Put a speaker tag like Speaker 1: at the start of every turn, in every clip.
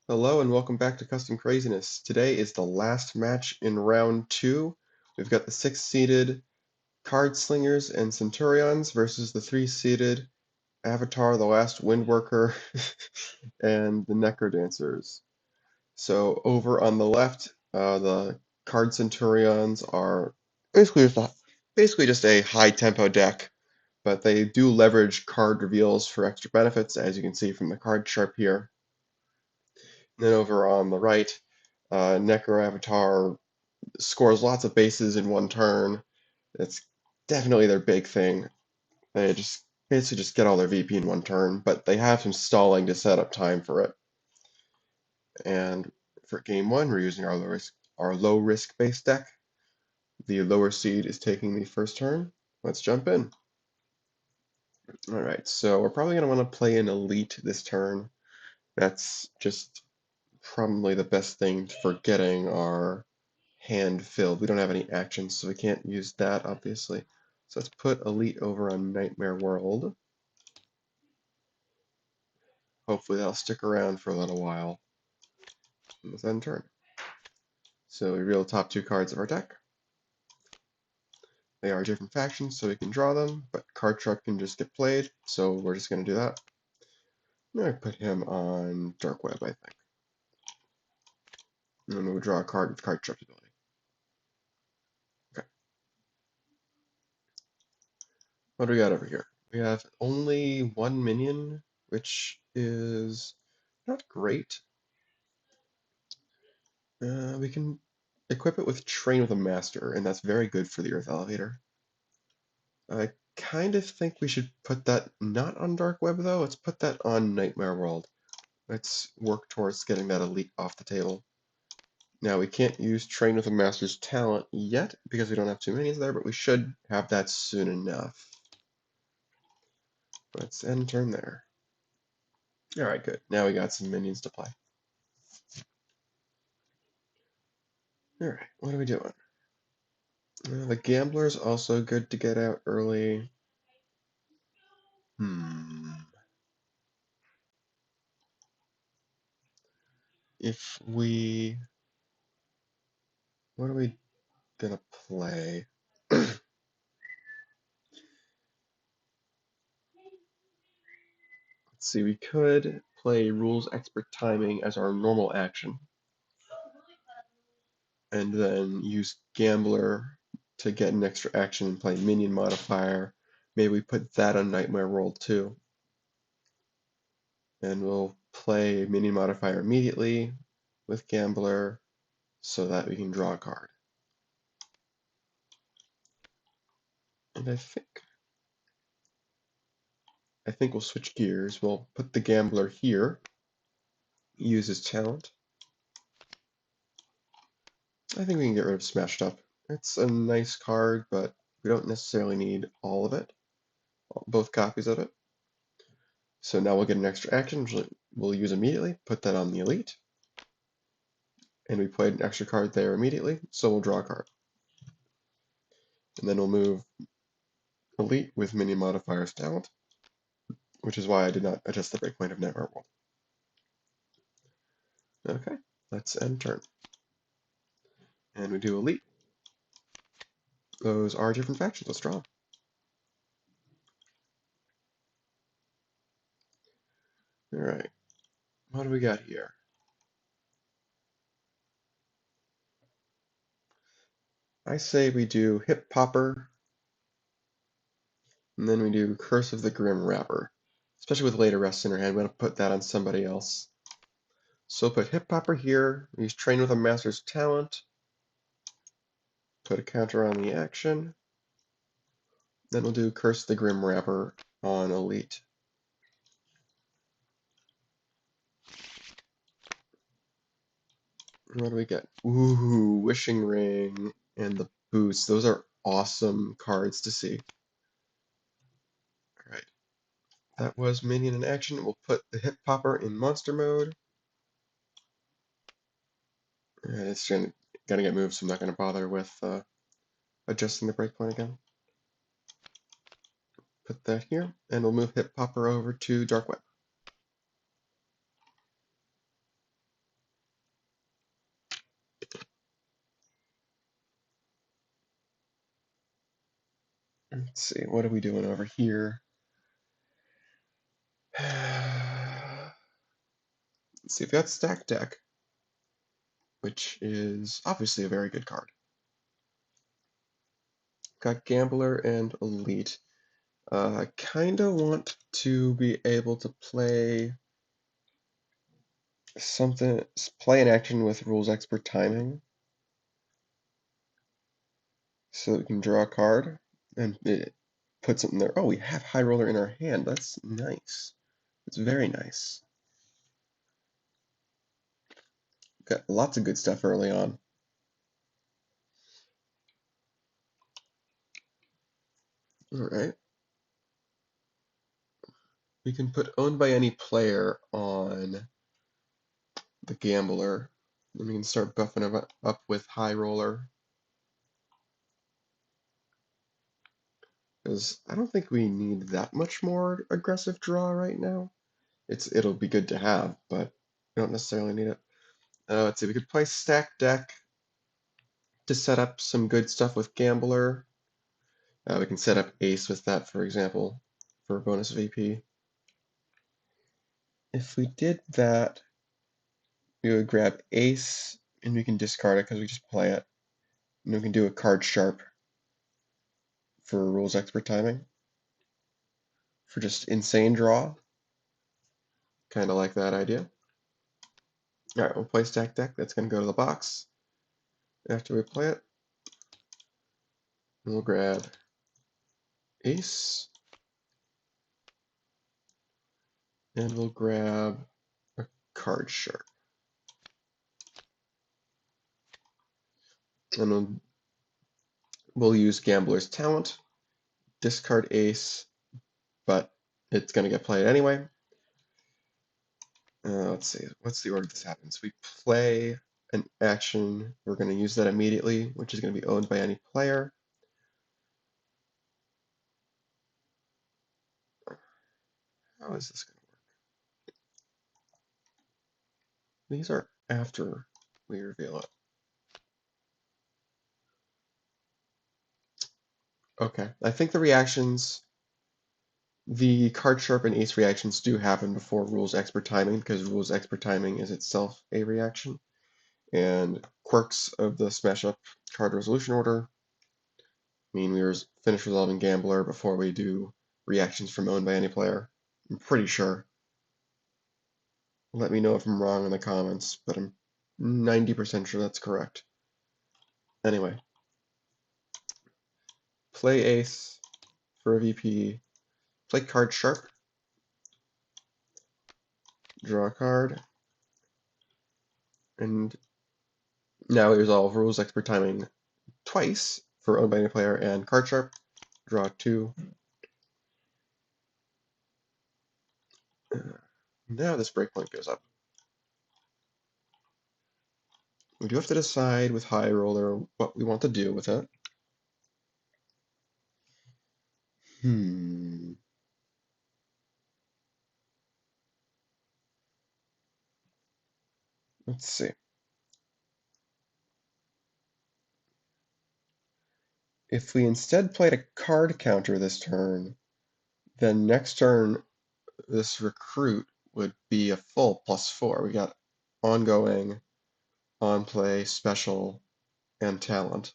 Speaker 1: Hello and welcome back to Custom Craziness. Today is the last match in round 2. We've got the 6-seeded Card Slingers and Centurions versus the 3-seeded Avatar, the Last Wind Worker, and the Necrodancers. So over on the left, the Card Centurions are basically just a high tempo deck, but they do leverage card reveals for extra benefits, as you can see from the card chart here. Then over on the right, Necro Avatar scores lots of bases in one turn. It's definitely their big thing. They just basically just get all their VP in one turn, but they have some stalling to set up time for it. And for game one, we're using our low risk base deck. The lower seed is taking the first turn. Let's jump in. All right, so we're probably going to want to play an elite this turn. That's just probably the best thing for getting our hand filled. We don't have any actions, so we can't use that, obviously. So let's put Elite over on Nightmare World. Hopefully that'll stick around for a little while. And let's end turn. So we reveal the top 2 cards of our deck. They are different factions, so we can draw them, but Card Truck can just get played, so we're just going to do that. I'm going to put him on Dark Web, I think. And then we'll draw a card with Card Truck ability. Okay. What do we got over here? We have only 1 minion, which is not great. We can equip it with Train with a Master, and that's very good for the Earth Elevator. I kind of think we should put that not on Dark Web, though. Let's put that on Nightmare World. Let's work towards getting that elite off the table. Now, we can't use Train with a Master's talent yet, because we don't have 2 minions there, but we should have that soon enough. Let's end turn there. Alright, good. Now we got some minions to play. Alright, what are we doing? The Gambler is also good to get out early. If we... What are we gonna play? Let's see, we could play Rules Expert Timing as our normal action. And then use Gambler to get an extra action and play Minion Modifier. Maybe we put that on Nightmare World too. And we'll play Minion Modifier immediately with Gambler so that we can draw a card. And I think we'll switch gears. We'll put the Gambler here, use his talent. I think we can get rid of Smashed Up. It's a nice card, but we don't necessarily need all of it, both copies of it. So now we'll get an extra action, which we'll use immediately, put that on the Elite. And we played an extra card there immediately, so we'll draw a card. And then we'll move Elite with Minion Modifier's talent, which is why I did not adjust the breakpoint of Nightmare World. Okay, let's end turn. And we do Elite. Those are different factions. Let's draw. Alright, what do we got here? I say we do Hip Popper, and then we do Curse of the Grim Rapper. Especially with Later Rest in her hand, I'm going to put that on somebody else. So put Hip Popper here, use Train with a Master's Talent, put a counter on the action, then we'll do Curse the Grim Rapper on Elite. What do we get? Ooh, Wishing Ring and the Boost. Those are awesome cards to see. Alright, that was Minion in action. We'll put the Hip Popper in Monster Mode. And it's gonna get moved, so I'm not gonna bother with adjusting the breakpoint again. Put that here, and we'll move Hip Popper over to Dark Web. Let's see, what are we doing over here? Let's see, we've got Stack Deck, which is obviously a very good card. Got Gambler and Elite. I kind of want to be able to play something, play an action with Rules Expert Timing, so we can draw a card and it put something there. Oh, we have High Roller in our hand. That's nice. It's very nice. Got lots of good stuff early on. All right. We can put Owned by Any Player on the Gambler. And we can start buffing him up with High Roller. Because I don't think we need that much more aggressive draw right now. It'll be good to have, but we don't necessarily need it. Let's see, we could play Stack Deck to set up some good stuff with Gambler. We can set up Ace with that, for example, for a bonus VP. If we did that, we would grab Ace, and we can discard it because we just play it. And we can do a card Sharp for Rules Expert Timing for just insane draw. Kind of like that idea. All right, we'll play Stack Deck. That's going to go to the box. After we play it, we'll grab Ace, and we'll grab a card Sharp. And we'll use Gambler's Talent, discard Ace, but it's going to get played anyway. Let's see, what's the order this happens? We play an action, we're going to use that immediately, which is going to be owned by any player. How is this going to work? These are after we reveal it. Okay, I think the reactions, the card Sharp and Ace reactions do happen before Rules Expert Timing, because Rules Expert Timing is itself a reaction. And quirks of the Smash Up card resolution order mean we finish resolving Gambler before we do reactions from owned by any player. I'm pretty sure. Let me know if I'm wrong in the comments, but I'm 90% sure that's correct. Anyway, play Ace for a VP, play card Sharp, draw a card, and now we resolve Rules Expert Timing twice for owned by any player and card Sharp, draw 2. Now this breakpoint goes up. We do have to decide with High Roller what we want to do with it. Let's see. If we instead played a card counter this turn, then next turn this recruit would be a full +4. We got ongoing, on play, special, and talent.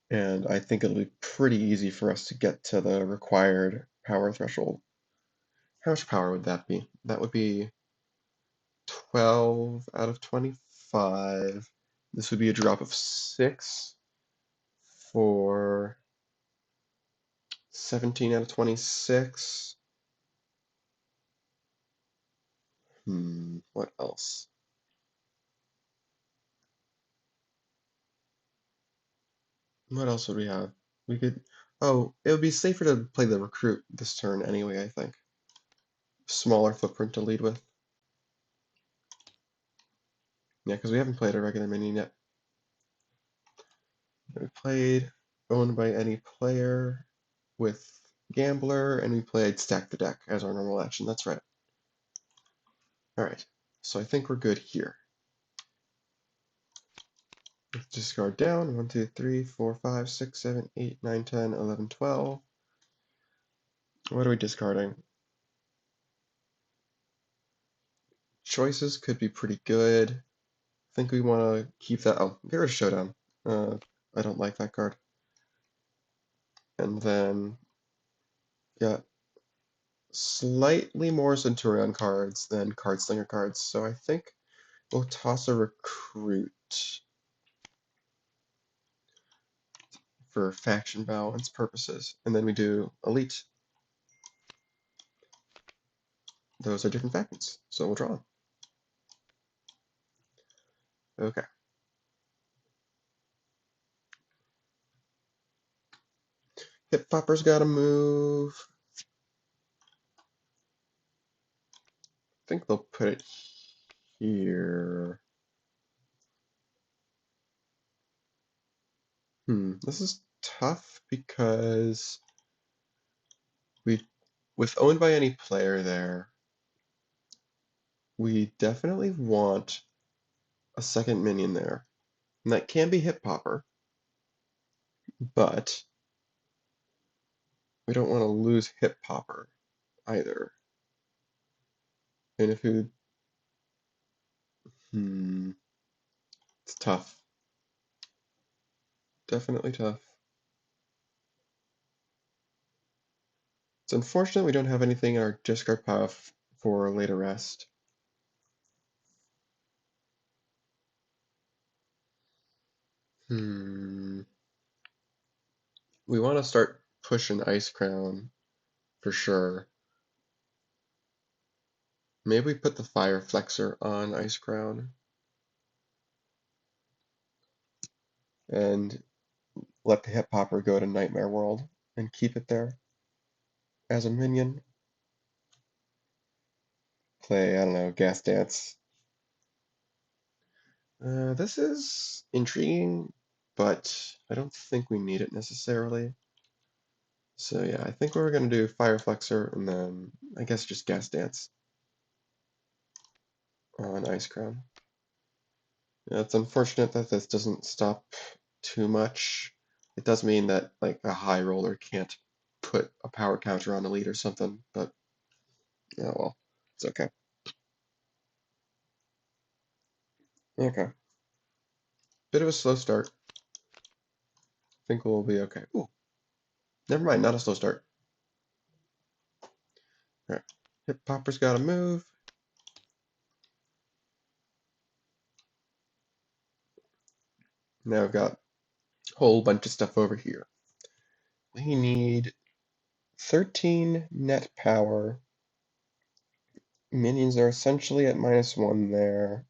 Speaker 1: And I think it'll be pretty easy for us to get to the required power threshold. How much power would that be? That would be 12 out of 25. This would be a drop of 6 for 17 out of 26. What else? What else would we have? We could. Oh, it would be safer to play the recruit this turn anyway, I think. Smaller footprint to lead with. Yeah, because we haven't played a regular minion yet. We played Owned by Any Player with Gambler, and we played Stack the Deck as our normal action. That's right. Alright, so I think we're good here. Let's discard down. 1, 2, 3, 4, 5, 6, 7, 8, 9, 10, 11, 12. What are we discarding? Choices could be pretty good. I think we want to keep that. Oh, get rid of Showdown. I don't like that card. And then got slightly more Centurion cards than Card Slinger cards, so I think we'll toss a Recruit for faction balance purposes, and then we do Elite. Those are different factions, so we'll draw them. Okay. Hip Popper's gotta move. I think they'll put it here. This is tough because with owned by any player there, we definitely want a second minion there. And that can be Hip Popper, but we don't want to lose Hip Popper either. And if we, it's tough. Definitely tough. It's unfortunate we don't have anything in our discard pile for later rest. We want to start pushing Ice Crown for sure. Maybe we put the Fire Flexor on Ice Crown and let the Hip Hopper go to Nightmare World and keep it there as a minion. Play, I don't know, Gas Dance. This is intriguing, but I don't think we need it necessarily. So yeah, I think we're going to do Fire Flexor and then I guess just Gas Dance on Ice Crown. Yeah, it's unfortunate that this doesn't stop too much. It does mean that like a high roller can't put a power counter on Elite or something, but yeah, well, it's okay. Okay. Bit of a slow start. I think we'll be okay. Ooh, never mind, not a slow start. Alright. Hip Popper's gotta move. Now I've got a whole bunch of stuff over here. We need 13 net power. Minions are essentially at -1 there.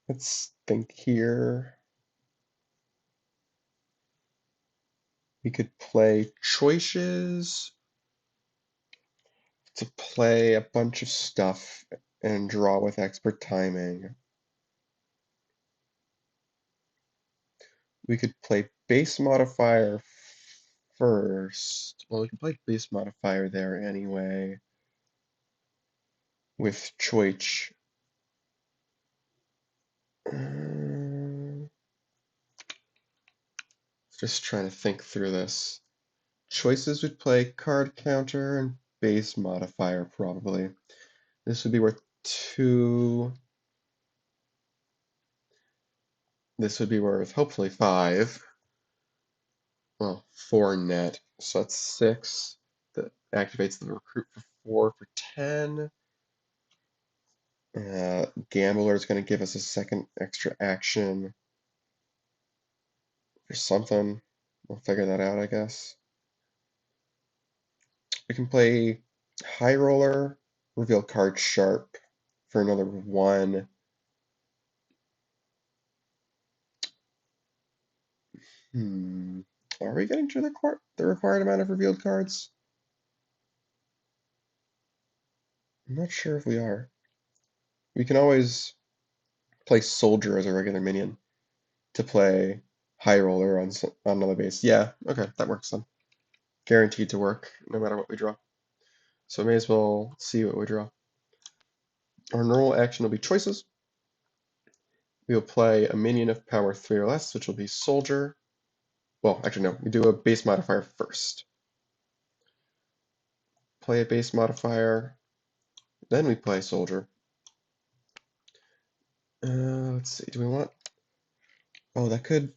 Speaker 1: Let's think here. We could play choices to play a bunch of stuff and draw with expert timing. We could play base modifier first. Well, we can play base modifier there anyway with choice. Just trying to think through this. Choices would play card counter and base modifier probably. This would be worth 2. This would be worth hopefully 5. Well, 4 net. So that's 6. That activates the recruit for 4 for 10. Gambler is going to give us a second extra action or something. We'll figure that out, I guess. We can play High Roller, reveal card Sharp for another 1. Are we getting to the required amount of revealed cards? I'm not sure if we are. We can always play Soldier as a regular minion to play High Roller on another base. Yeah, okay, that works then. guaranteed to work no matter what we draw. So may as well see what we draw. Our normal action will be choices. We will play a minion of power 3 or less, which will be soldier. Well, actually no, we do a base modifier first. Play a base modifier, then we play soldier. Let's see, do we want... Oh, that could...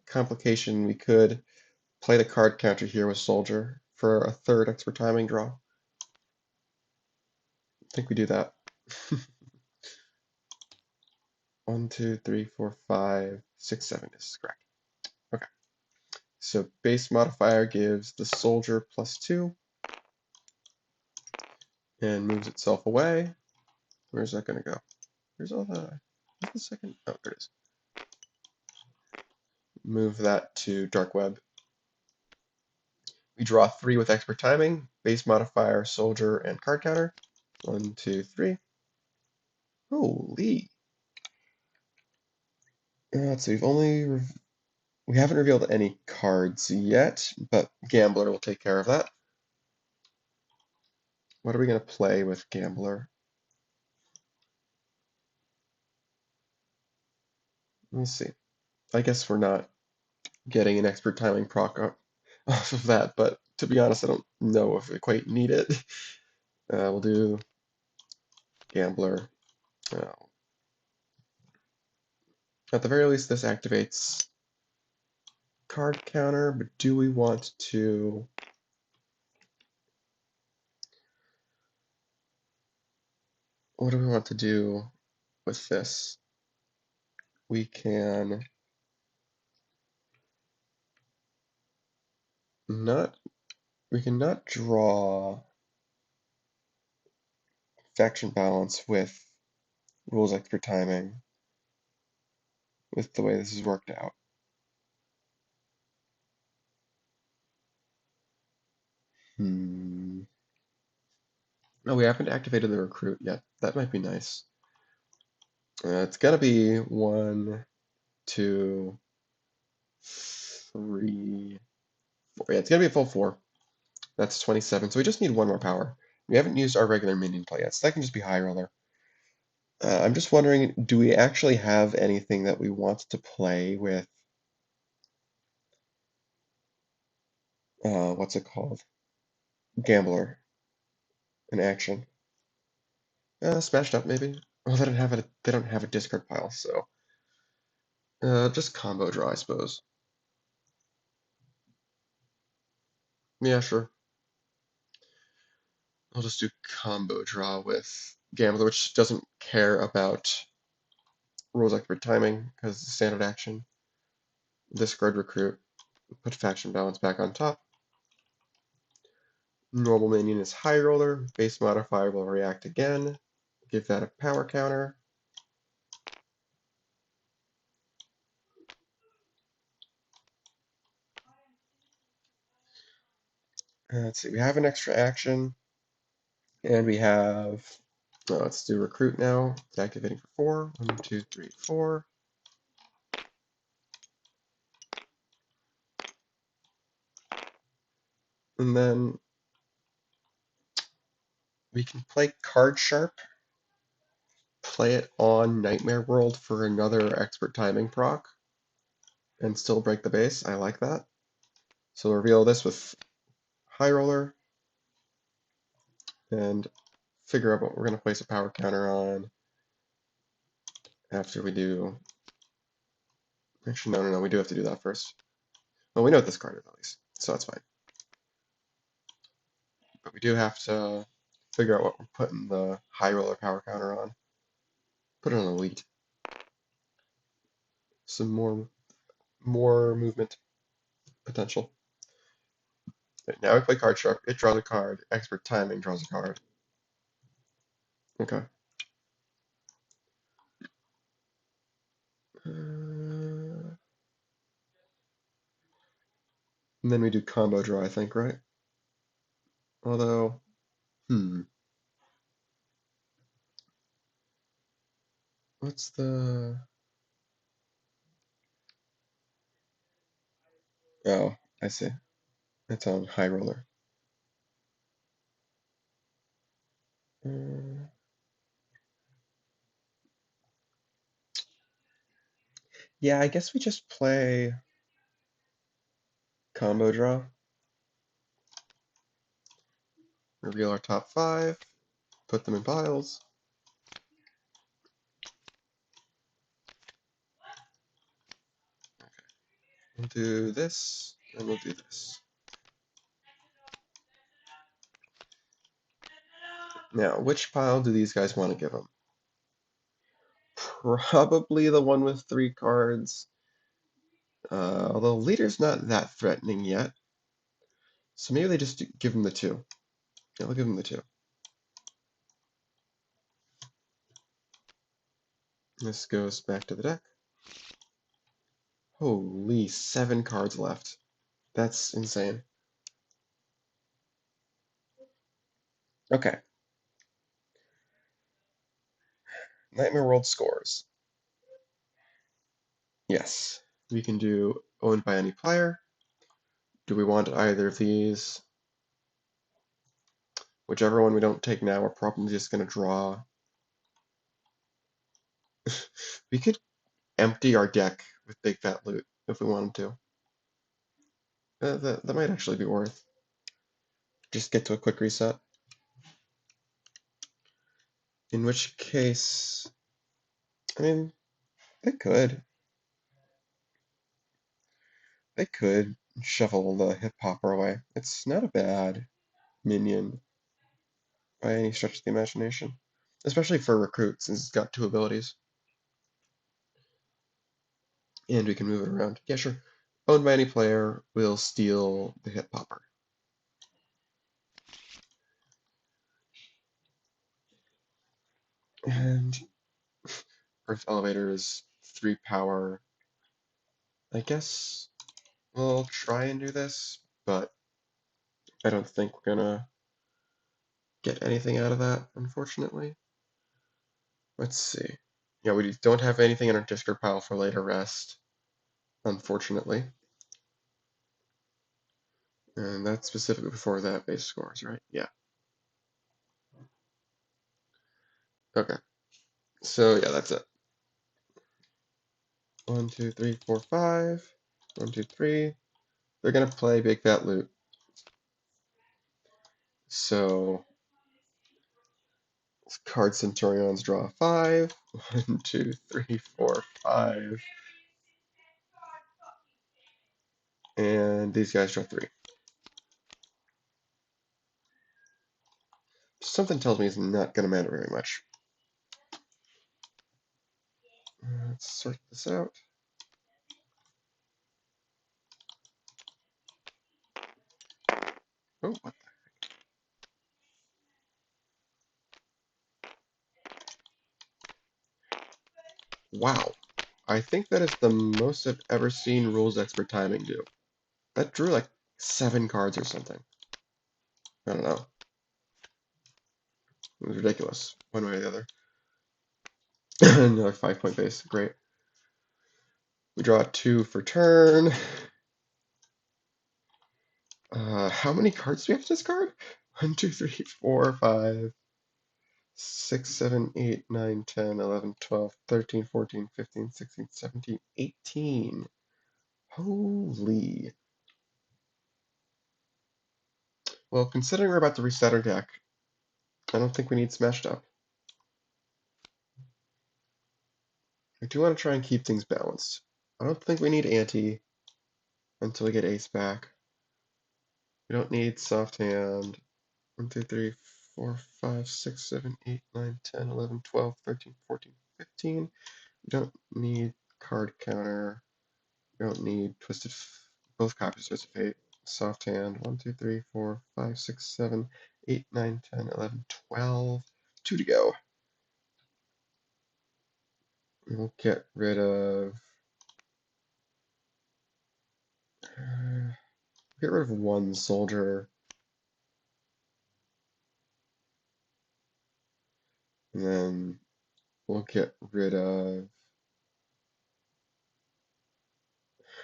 Speaker 1: complication, we could play the card counter here with soldier for a third expert timing draw. I think we do that. 1, 2, 3, 4, 5, 6, 7 is correct. Okay. So base modifier gives the soldier +2 and moves itself away. Where's that going to go? Where's the second? Oh, there it is. Move that to dark web. We draw 3 with expert timing, base modifier, soldier, and card counter. 1, 2, 3. Holy. Let's see, we haven't revealed any cards yet, but Gambler will take care of that. What are we going to play with Gambler? Let me see. I guess we're not getting an expert timing proc off of that, but to be honest, I don't know if we quite need it. We'll do Gambler. At the very least, this activates card counter, but do we want to... What do we want to do with this? We can not draw faction balance with rules expert timing with the way this has worked out. No, we haven't activated the recruit yet. That might be nice. It's gonna be 1, 2, 3, 4. Yeah, it's gonna be a full 4. That's 27. So we just need 1 more power. We haven't used our regular minion play yet, so that can just be high roller. I'm just wondering, do we actually have anything that we want to play with? What's it called? Gambler in action. Smashed up maybe. Well, they don't have a discard pile, so just combo draw, I suppose. Yeah, sure. I'll just do combo draw with Gambler, which doesn't care about rules expert timing because it's a standard action. Discard recruit. Put faction balance back on top. Normal minion is high roller. Base modifier will react again. Give that a power counter. Let's see, we have an extra action. And we have, let's do recruit now. It's activating for 4. 1, 2, 3, 4. And then we can play Card Sharp, play it on Nightmare World for another expert timing proc, and still break the base. I like that. So we'll reveal this with High Roller, and figure out what we're going to place a power counter on after we do... Actually, no, we do have to do that first. Well, we know what this card is at least, so that's fine. But we do have to figure out what we're putting the high roller power counter on. Put it on elite. Some more movement potential. Right, now we play card sharp. It draws a card. Expert timing draws a card. Okay. And then we do combo draw, I think, right? Although, what's the... Oh, I see. It's on high roller. Uh, yeah, I guess we just play combo draw. Reveal our top 5. Put them in piles. We'll do this, and we'll do this. Now, which pile do these guys want to give them? Probably the one with 3 cards. Although leader's not that threatening yet. So maybe they just give him the 2. Yeah, we'll give him the 2. This goes back to the deck. Holy, 7 cards left. That's insane. Okay. Nightmare World scores. Yes. We can do owned by any player. Do we want either of these? Whichever one we don't take now, we're probably just going to draw. We could empty our deck with Big Fat Loot if we wanted to. That might actually be worth. Just get to a quick reset. In which case, I mean, they could. They could shuffle the Hip Hopper away. It's not a bad minion by any stretch of the imagination. Especially for recruit, since it's got 2 abilities. And we can move it around. Yeah, sure. Owned by any player will steal the Hip Hopper. And Earth Elevator is 3 power. I guess we'll try and do this, but I don't think we're gonna get anything out of that, unfortunately. Let's see. Yeah, we don't have anything in our discard pile for later rest, unfortunately. And that's specifically before that base scores, right? Yeah. Okay. So yeah, that's it. 1, 2, 3, 4, 5. 1, 2, 3. They're gonna play Big Fat Loot. So Card Centurions draw 5. 1, 2, 3, 4, 5. And these guys draw 3. Something tells me it's not gonna matter very much. Let's sort this out. Oh, what the? Wow. I think that is the most I've ever seen Rules Expert Timing do. That drew like 7 cards or something. I don't know. It was ridiculous, one way or the other. Another 5-point base. Great. We draw 2 for turn. How many cards do we have to discard? 1, 2, 3, 4, 5, 6, 7, 8, 9, 10, 11, 12, 13, 14, 15, 16, 17, 18. Holy. Well, considering we're about to reset our deck, I don't think we need Smashed Up. I do want to try and keep things balanced. I don't think we need Ante until we get Ace back. We don't need Soft Hand. 1, 2, 3, 4, 5, 6, 7, 8, 9, 10, 11, 12, 13, 14, 15. We don't need Card Counter. We don't need both copies of Twisted Fate. Soft Hand. 1, 2, 3, 4, 5, 6, 7, 8, 9, 10, 11, 12. 2 to go. We'll get rid of. Get rid of 1 soldier. And then we'll get rid of.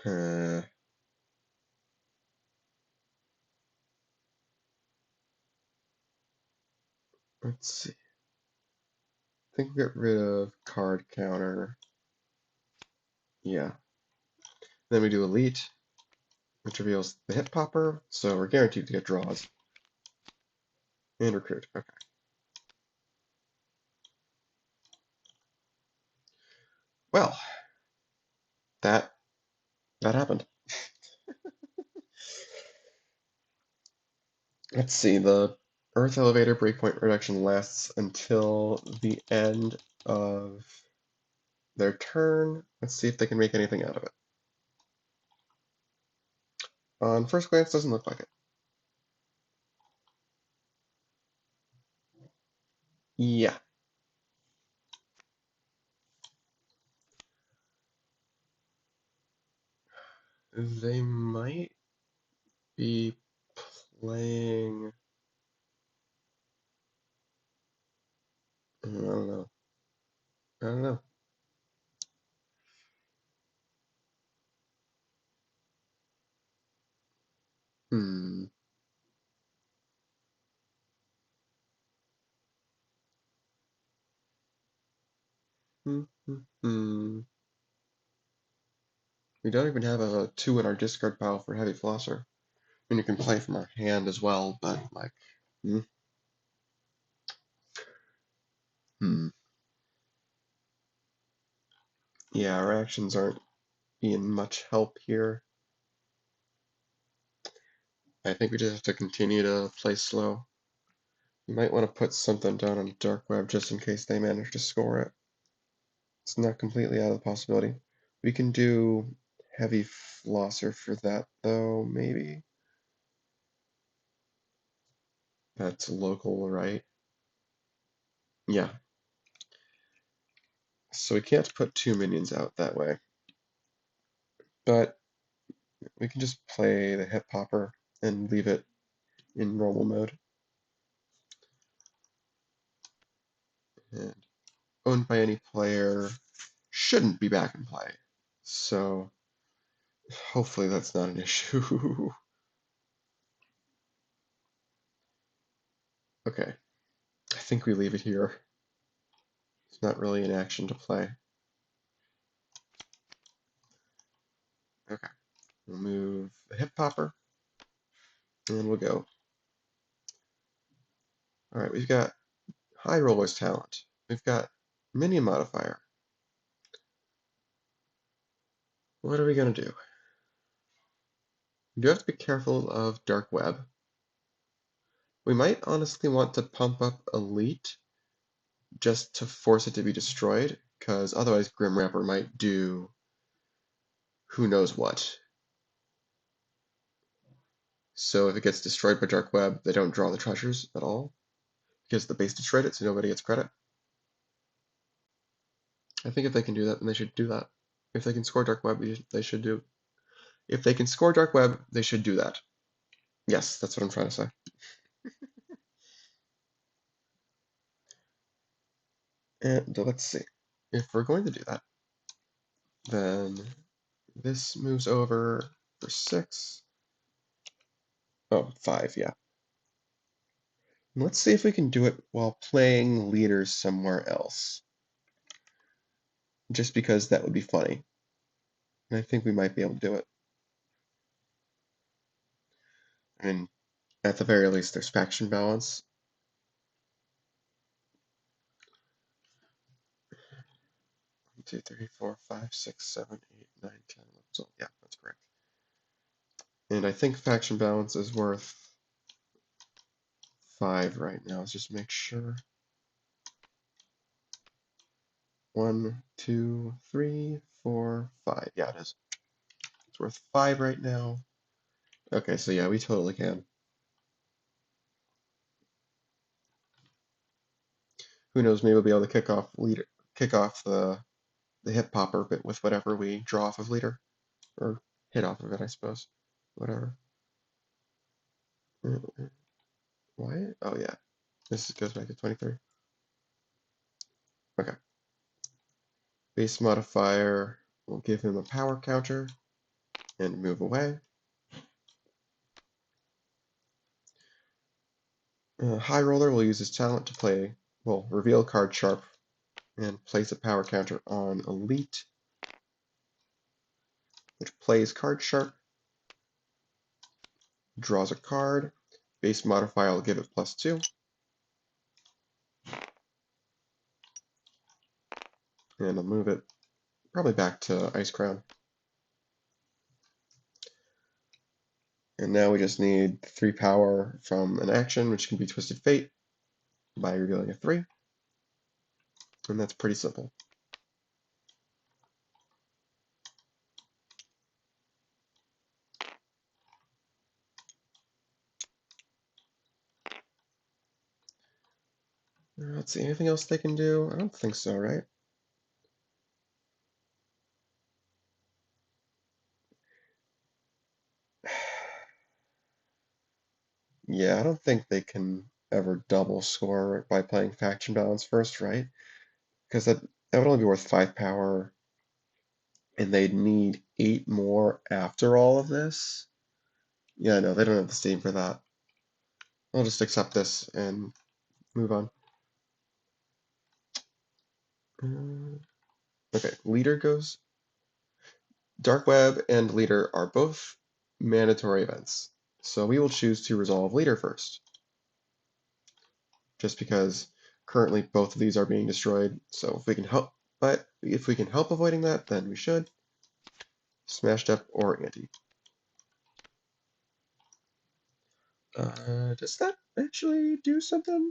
Speaker 1: Uh, Let's see. I think we get rid of card counter. Yeah. Then we do elite, which reveals the hit popper, so we're guaranteed to get draws. And recruit. Okay. Well, that happened. Let's see, the Earth Elevator breakpoint reduction lasts until the end of their turn. Let's see if they can make anything out of it. On first glance, doesn't look like it. Yeah. They might be playing... I don't know. I don't know. Hmm. Hmm. Hmm. Hmm. We don't even have a 2 in our discard pile for Heavy Flosser. I mean, you can play from our hand as well, but like... Hmm. Hmm. Yeah, our actions aren't being much help here. I think we just have to continue to play slow. You might want to put something down on Dark Web just in case they manage to score it. It's not completely out of the possibility. We can do Heavy Flosser for that, though, maybe? That's local, right? Yeah. So we can't put 2 minions out that way. But we can just play the Hip Popper and leave it in normal mode. And owned by any player shouldn't be back in play. So hopefully that's not an issue. Okay, I think we leave it here. It's not really an action to play. Okay, we'll move the Hip Popper, and we'll go. All right, we've got High Roller's Talent. We've got Minion Modifier. What are we gonna do? We do have to be careful of Dark Web. We might honestly want to pump up Elite just to force it to be destroyed, because otherwise Grim Rapper might do who knows what. So if it gets destroyed by Dark Web, they don't draw the treasures at all, because the base destroyed it, so nobody gets credit. I think if they can do that, then they should do that. If they can score Dark Web, they should do. If they can score Dark Web, they should do that. Yes, that's what I'm trying to say. And let's see. If we're going to do that, then this moves over for 6. Oh, 5, yeah. And let's see if we can do it while playing leaders somewhere else. Just because that would be funny. And I think we might be able to do it. I mean, at the very least, there's faction balance. 1, 2, 3, 4, 5, 6, 7, 8, 9, 10, 11, 12. Yeah, that's correct. And I think faction balance is worth 5 right now. Let's just make sure. 1, 2, 3, 4, 5. Yeah, it is. It's worth 5 right now. Okay, so yeah, we totally can. Who knows? Maybe we'll be able to kick off the hip popper bit with whatever we draw off of leader, or hit off of it, I suppose. Whatever. Why? Oh yeah, this goes back to 23. Okay. Base modifier will give him a power counter and move away. High Roller will use his talent to reveal card Sharp and place a power counter on Elite, which plays card Sharp, draws a card. Base modifier will give it +2. And I'll move it probably back to Ice Crown. And now we just need 3 power from an action, which can be Twisted Fate by revealing a 3. And that's pretty simple. Let's see, anything else they can do? I don't think so, right? Yeah, I don't think they can ever double score by playing Faction Balance first, right? Because that would only be worth 5 power, and they'd need 8 more after all of this. Yeah, no, they don't have the steam for that. I'll just accept this and move on. Okay, Leader goes. Dark Web and Leader are both mandatory events, so we will choose to resolve Leader first, just because currently both of these are being destroyed. So if we can help, avoiding that, then we should. Smashed Up or Anti. Does that actually do something?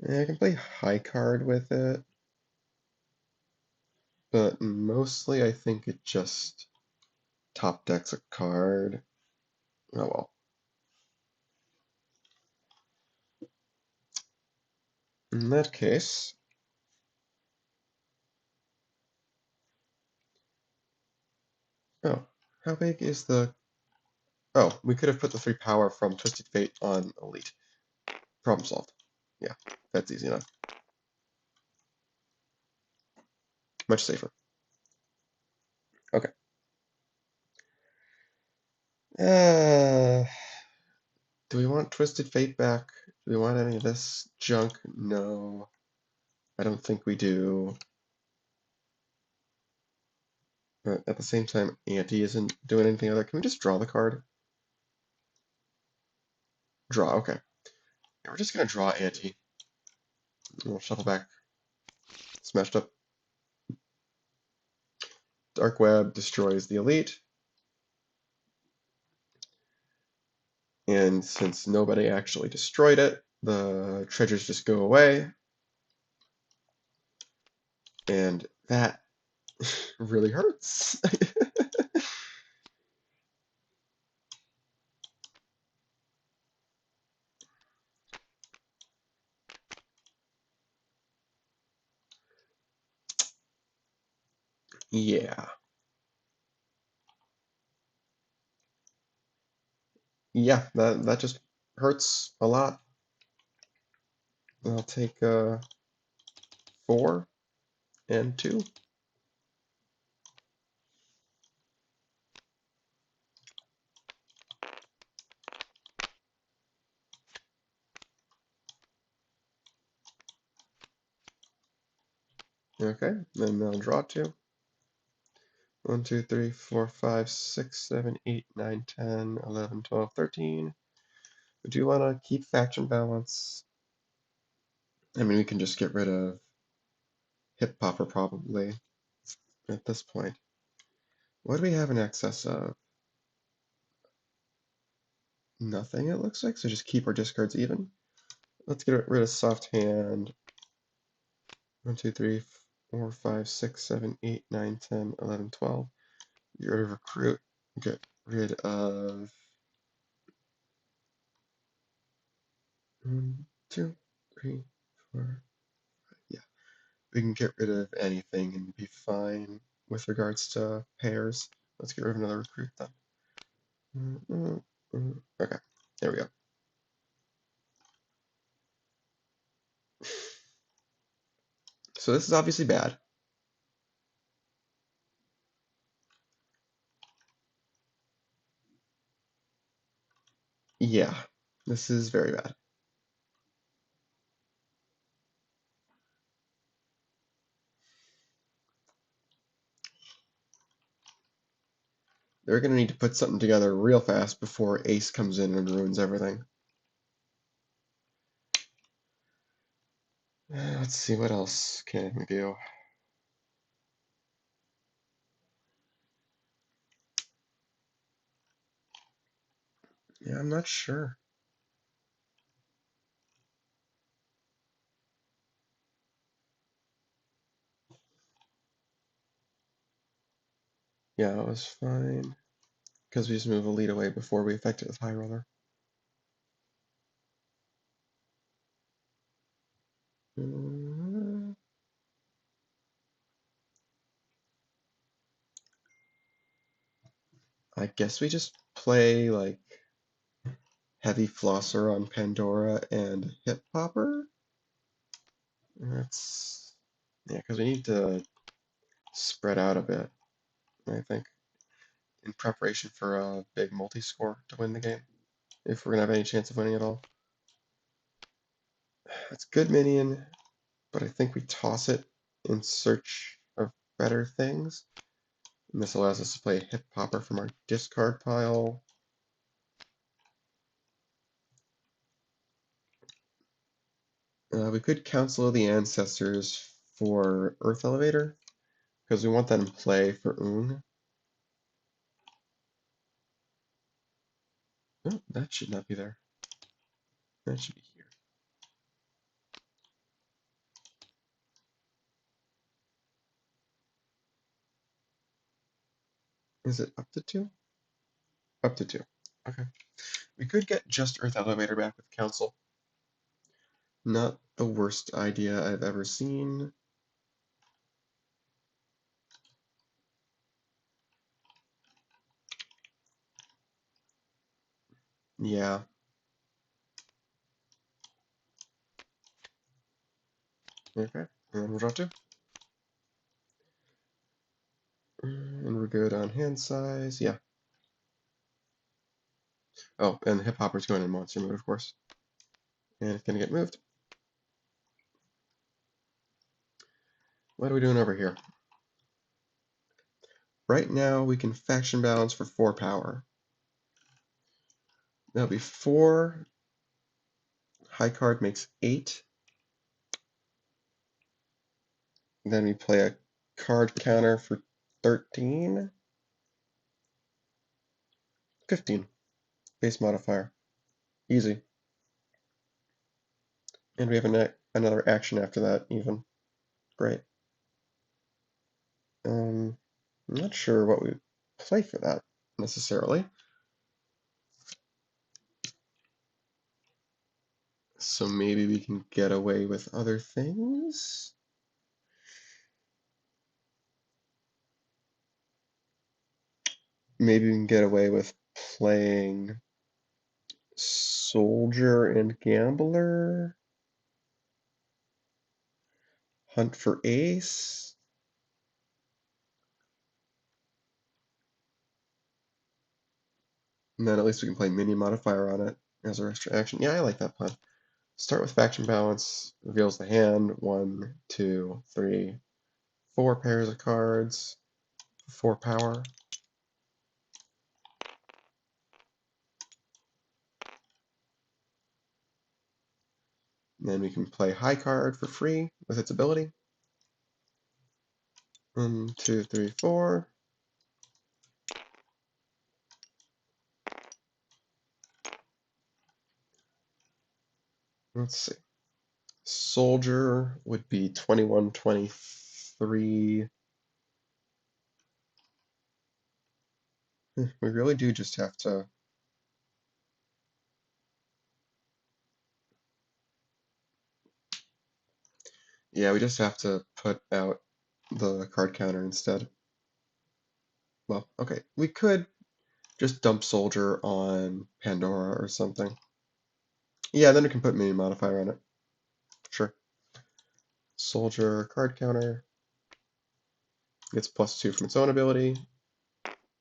Speaker 1: Yeah, I can play High Card with it, but mostly I think it just top decks a card. Oh well. In that case, oh, how big is the... Oh, we could have put the 3 power from Twisted Fate on Elite. Problem solved. Yeah, that's easy enough. Much safer. Okay. Uh, do we want Twisted Fate back? Do we want any of this junk? No. I don't think we do. But at the same time, Anti isn't doing anything other. Can we just draw the card? Draw, okay. Yeah, we're just gonna draw Anti. We'll shuffle back. Smashed Up. Dark Web destroys the Elite. And since nobody actually destroyed it, the treasures just go away. And that really hurts. Yeah. Yeah, that just hurts a lot. I'll take 4 and 2. Okay, then I'll draw 2. 1, 2, 3, 4, 5, 6, 7, 8, 9, 10, 11, 12, 13. We do want to keep faction balance. I mean, we can just get rid of Hip Popper probably at this point. What do we have in excess of? Nothing, it looks like, so just keep our discards even. Let's get rid of Soft Hand. 1, 2, 3, 4, 5, 6, 7, 8, 9, 10, 11, 12. Get rid of Recruit. Get rid of 1, 2, 3, 4. Yeah, we can get rid of anything and be fine with regards to pairs. Let's get rid of another Recruit then. Okay, there we go. So this is obviously bad. Yeah. This is very bad. They're going to need to put something together real fast before Ace comes in and ruins everything. Let's see, what else can we do? Yeah, I'm not sure. Yeah, it was fine. Because we just move a lead away before we affect it with High Roller. I guess we just play like Heavy Flosser on Pandora and Hip Hopper. That's yeah, because we need to spread out a bit, I think, in preparation for a big multi-score to win the game, if we're gonna have any chance of winning at all. It's good minion, but I think we toss it in search of better things. And this allows us to play Hip Hopper from our discard pile. We could Council of the Ancestors for Earth Elevator, because we want that in play for Oong. Oh, that should not be there. That should be here. Is it up to 2? Up to 2. Okay. We could get just Earth Elevator back with Council. Not the worst idea I've ever seen. Yeah. Okay. And we'll draw 2. And we're good on hand size. Yeah. Oh, and Hip Hopper's going in monster mode, of course. And it's going to get moved. What are we doing over here? Right now, we can faction balance for 4 power. That'll be 4. High card makes 8. Then we play a card counter for 13. 15. Base modifier. Easy. And we have another action after that, even. Great. I'm not sure what we play for that, necessarily. So maybe we can get away with other things? Maybe we can get away with playing Soldier and Gambler? Hunt for Ace? And then at least we can play Mini Modifier on it as our extra action. Yeah, I like that plan. Start with faction balance, reveals the hand, 1, 2, 3, 4 pairs of cards, 4 power. And then we can play high card for free with its ability. 1, 2, 3, 4. Let's see. Soldier would be 21, 23. We really do just have to. Yeah, we just have to put out the card counter instead. Well, okay. We could just dump Soldier on Pandora or something. Yeah, then we can put Mini Modifier on it. Sure. Soldier, card counter. Gets +2 from its own ability.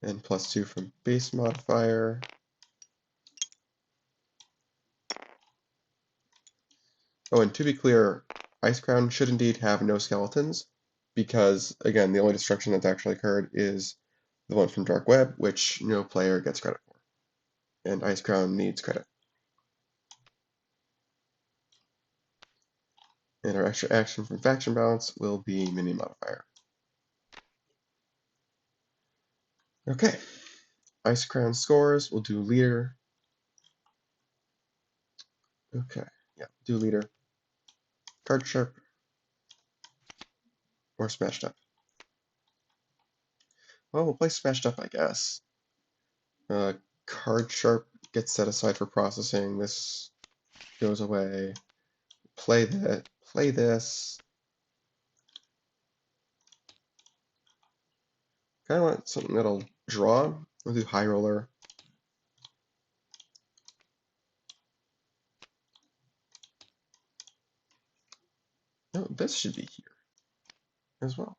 Speaker 1: And +2 from base modifier. Oh, and to be clear, Ice Crown should indeed have no skeletons, because, again, the only destruction that's actually occurred is the one from Dark Web, which no player gets credit for. And Ice Crown needs credit. And our extra action from Faction Balance will be Minion Modifier. Okay, Ice Crown scores, we'll do Leader. Okay, yeah, do Leader. Card Sharp, or Smashed Up. Well, we'll play Smashed Up, I guess. Card Sharp gets set aside for processing. This goes away. Play that. Play this. Kind of want something that'll draw. We'll do High Roller. No, this should be here as well.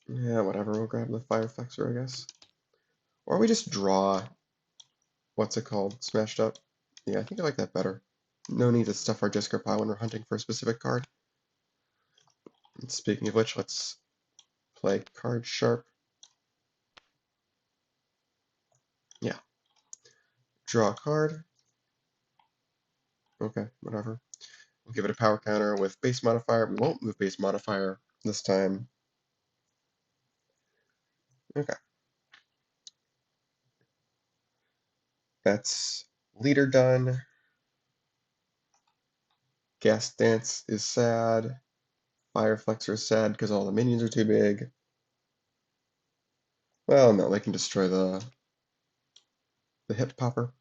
Speaker 1: Yeah, whatever. We'll grab the Fire Flexor, I guess. Or we just draw. What's it called? Smashed Up. Yeah, I think I like that better. No need to stuff our discard pile when we're hunting for a specific card. And speaking of which, let's play Card Sharp. Yeah. Draw a card. Okay, whatever. We'll give it a power counter with base modifier. We won't move base modifier this time. Okay. That's Leader done. Gas Dance is sad. Fire Flexor is sad because all the minions are too big. Well, no, they can destroy the hip popper.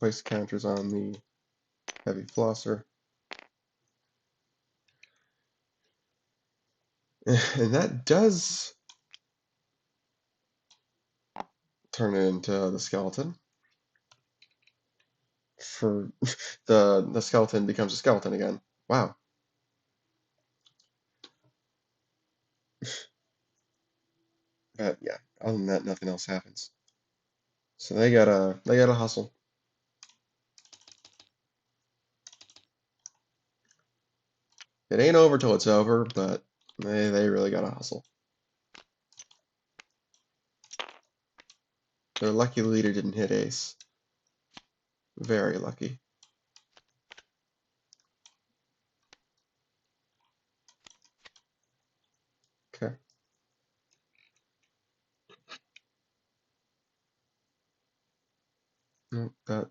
Speaker 1: Place counters on the heavy flosser. And that does turn it into the skeleton. For the skeleton becomes a skeleton again. Wow. But yeah, other than that, nothing else happens. So they gotta hustle. It ain't over till it's over, but they really gotta hustle. Their lucky Leader didn't hit ace. Very lucky. Okay. Nope, that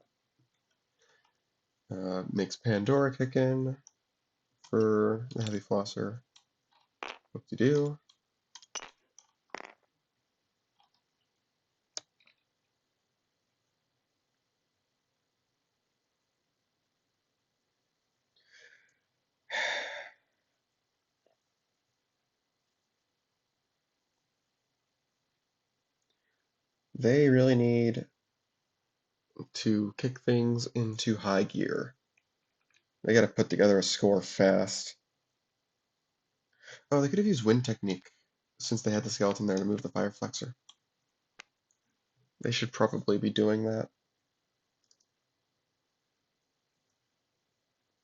Speaker 1: makes Pandora kick in for the heavy flosser. What to do? They really need to kick things into high gear. They gotta put together a score fast. Oh, they could have used Wind Technique since they had the skeleton there to move the Fire Flexor. They should probably be doing that.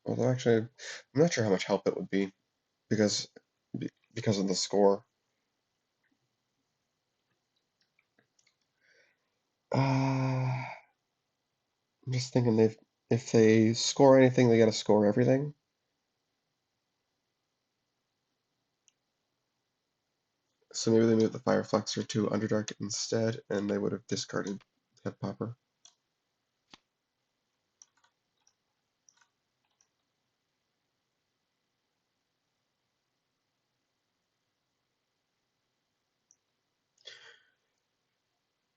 Speaker 1: Although actually, I'm not sure how much help it would be because because of the score. I'm just thinking if they score anything, they gotta score everything. So maybe they moved the Fire Flexor to Underdark instead, and they would have discarded Head Popper.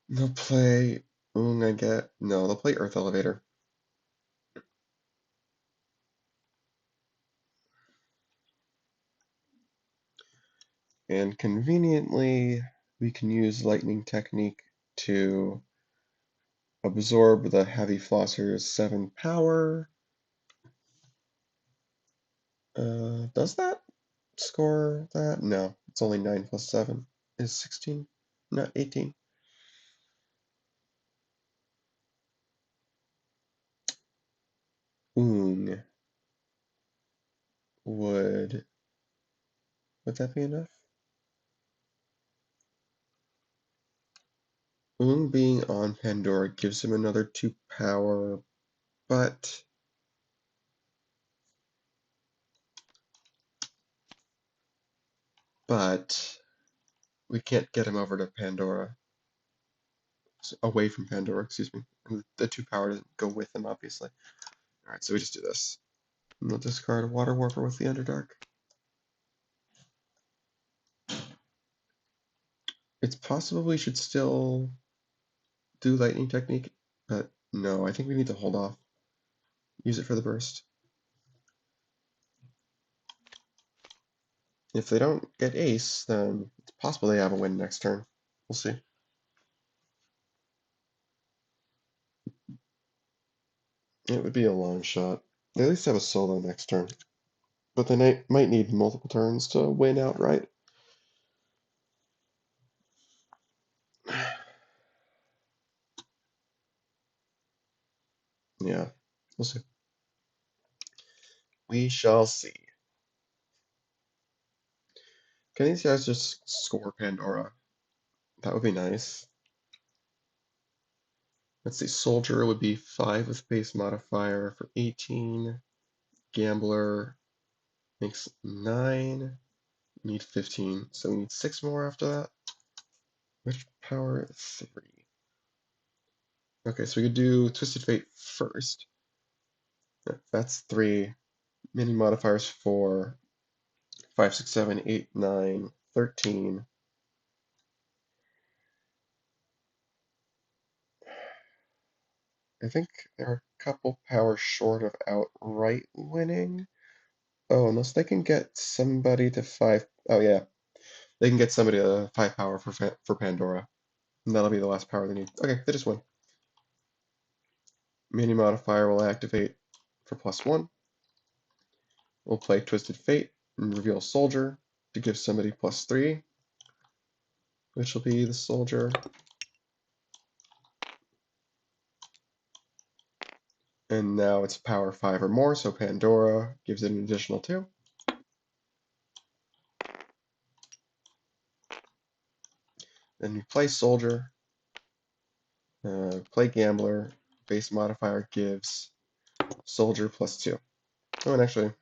Speaker 1: They'll play Oong, I get. No, they'll play Earth Elevator. And conveniently, we can use Lightning Technique to absorb the Heavy Flosser's 7 power. Does that score that? No, it's only 9 plus 7 is 16, not 18. Would that be enough? Oong being on Pandora gives him another 2 power, but we can't get him over to Pandora. Away from Pandora, excuse me. And the 2 power doesn't go with him, obviously. Alright, so we just do this. And we'll discard a Water Warper with the Underdark. It's possible we should still do Lightning Technique, but no, I think we need to hold off. Use it for the burst. If they don't get Ace, then it's possible they have a win next turn. We'll see. It would be a long shot. They at least have a solo next turn. But they might need multiple turns to win outright. Yeah, we'll see. We shall see. Can these guys just score Pandora? That would be nice. Let's see, Soldier would be 5 with base modifier for 18. Gambler makes 9. Need 15, so we need 6 more after that. Which power? 3. Okay, so we could do Twisted Fate first. That's 3. Mini modifiers 4, 5, 6, 7, 8, 9, 13. I think they're a couple powers short of outright winning. Oh, unless they can get somebody to 5. Oh, yeah. They can get somebody to 5 power for Pandora. And that'll be the last power they need. Okay, they just win. Mini modifier will activate for +1. We'll play Twisted Fate and reveal Soldier to give somebody +3, which will be the Soldier. And now it's power 5 or more, so Pandora gives it an additional 2. Then we play Soldier, play Gambler, base modifier gives Soldier +2. Oh, and actually,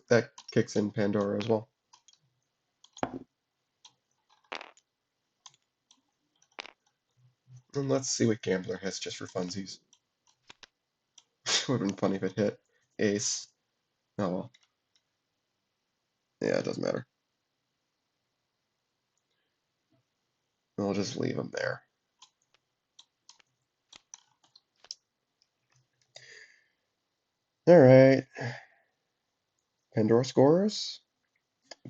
Speaker 1: that kicks in Pandora as well. And let's see what Gambler has just for funsies. Would have been funny if it hit Ace. Oh well. Yeah, it doesn't matter. We'll just leave him there. Alright. Pandora scores.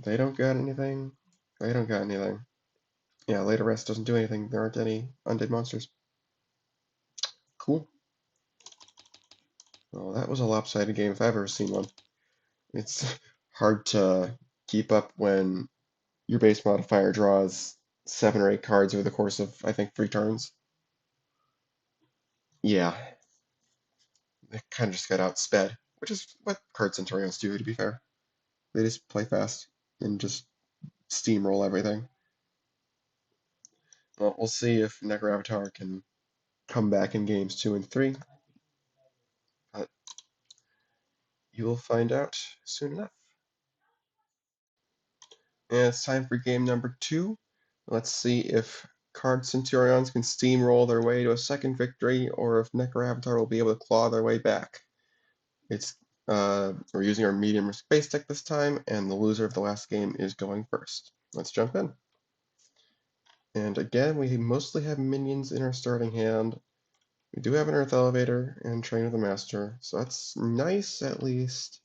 Speaker 1: They don't got anything. They don't got anything. Yeah, later rest doesn't do anything. There aren't any undead monsters. Cool. Well, that was a lopsided game if I've ever seen one. It's hard to keep up when your base modifier draws 7 or 8 cards over the course of, I think, 3 turns. Yeah, they kind of just got outsped, which is what Card Centurions do, to be fair. They just play fast and just steamroll everything. Well, we'll see if Necroavatar can come back in games 2 and 3. But you will find out soon enough. And it's time for game number 2. Let's see if Card Centurions can steamroll their way to a second victory, or if Necroavatar will be able to claw their way back. We're using our medium risk base deck this time, and the loser of the last game is going first. Let's jump in. And again, we mostly have minions in our starting hand. We do have an Earth Elevator and Train of the Master, so that's nice at least.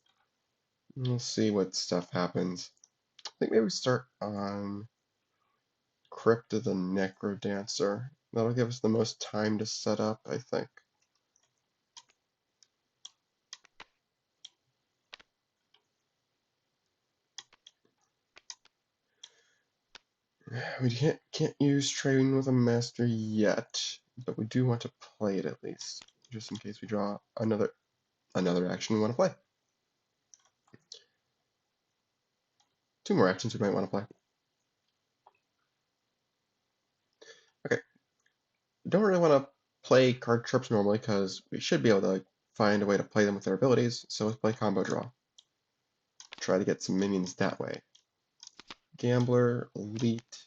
Speaker 1: We'll see what stuff happens. I think maybe we start on Crypt of the Necrodancer. That'll give us the most time to set up, I think. We can't use Train with a Master yet, but we do want to play it at least, just in case we draw another action we want to play. Two more actions we might want to play. Okay, don't really want to play card trips normally because we should be able to find a way to play them with their abilities, so let's play combo draw. Try to get some minions that way. Gambler, Elite,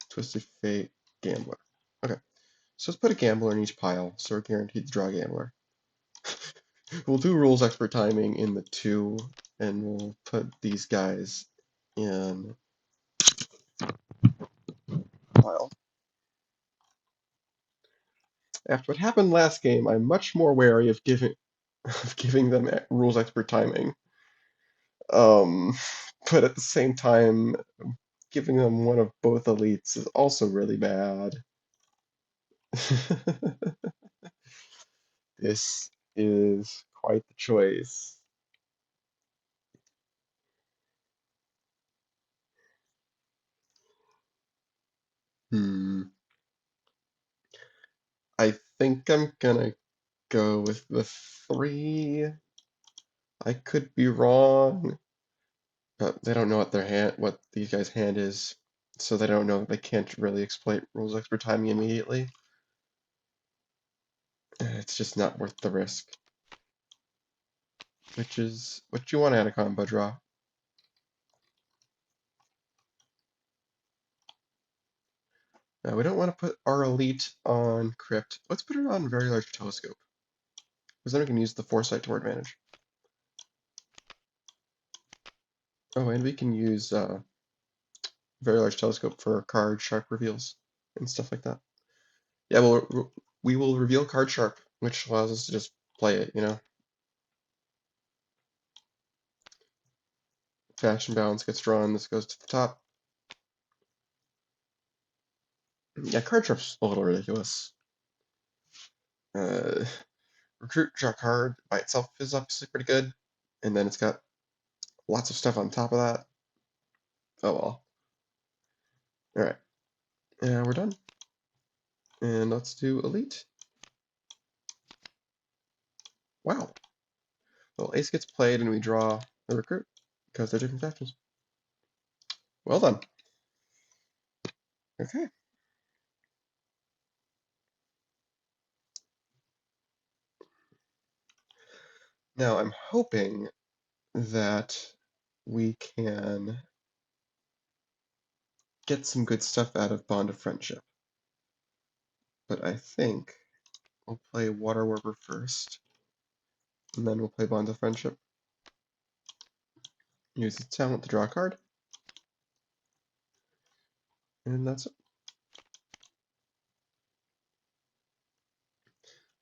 Speaker 1: Twisted Fate, Gambler. Okay, so let's put a Gambler in each pile, so we're guaranteed to draw a Gambler. We'll do Rules Expert Timing in the 2, and we'll put these guys in pile. After what happened last game, I'm much more wary of giving them Rules Expert Timing. Um, but at the same time, giving them one of both elites is also really bad. This is quite the choice. Hmm. I think I'm gonna go with the 3. I could be wrong, but they don't know what these guys' hand is, so they don't know. They can't really exploit Rules Expert Timing immediately. It's just not worth the risk. Which is what you want out of combo draw. Now we don't want to put our elite on Crypt. Let's put it on Very Large Telescope, because then we can use the Foresight to our advantage. Oh, and we can use Very Large Telescope for card sharp reveals and stuff like that. Yeah, we will reveal card sharp, which allows us to just play it, you know. Faction balance gets drawn. This goes to the top. Yeah, card sharp's a little ridiculous. Uh, Recruit draw card by itself is obviously pretty good, and then it's got lots of stuff on top of that. Oh well. All right, and we're done. And let's do elite. Wow. Well, ace gets played, and we draw the recruit because they're different factions. Well done. Okay. Now I'm hoping that we can get some good stuff out of Bond of Friendship. But I think we'll play Water Warper first, and then we'll play Bond of Friendship. Use the talent to draw a card. And that's it.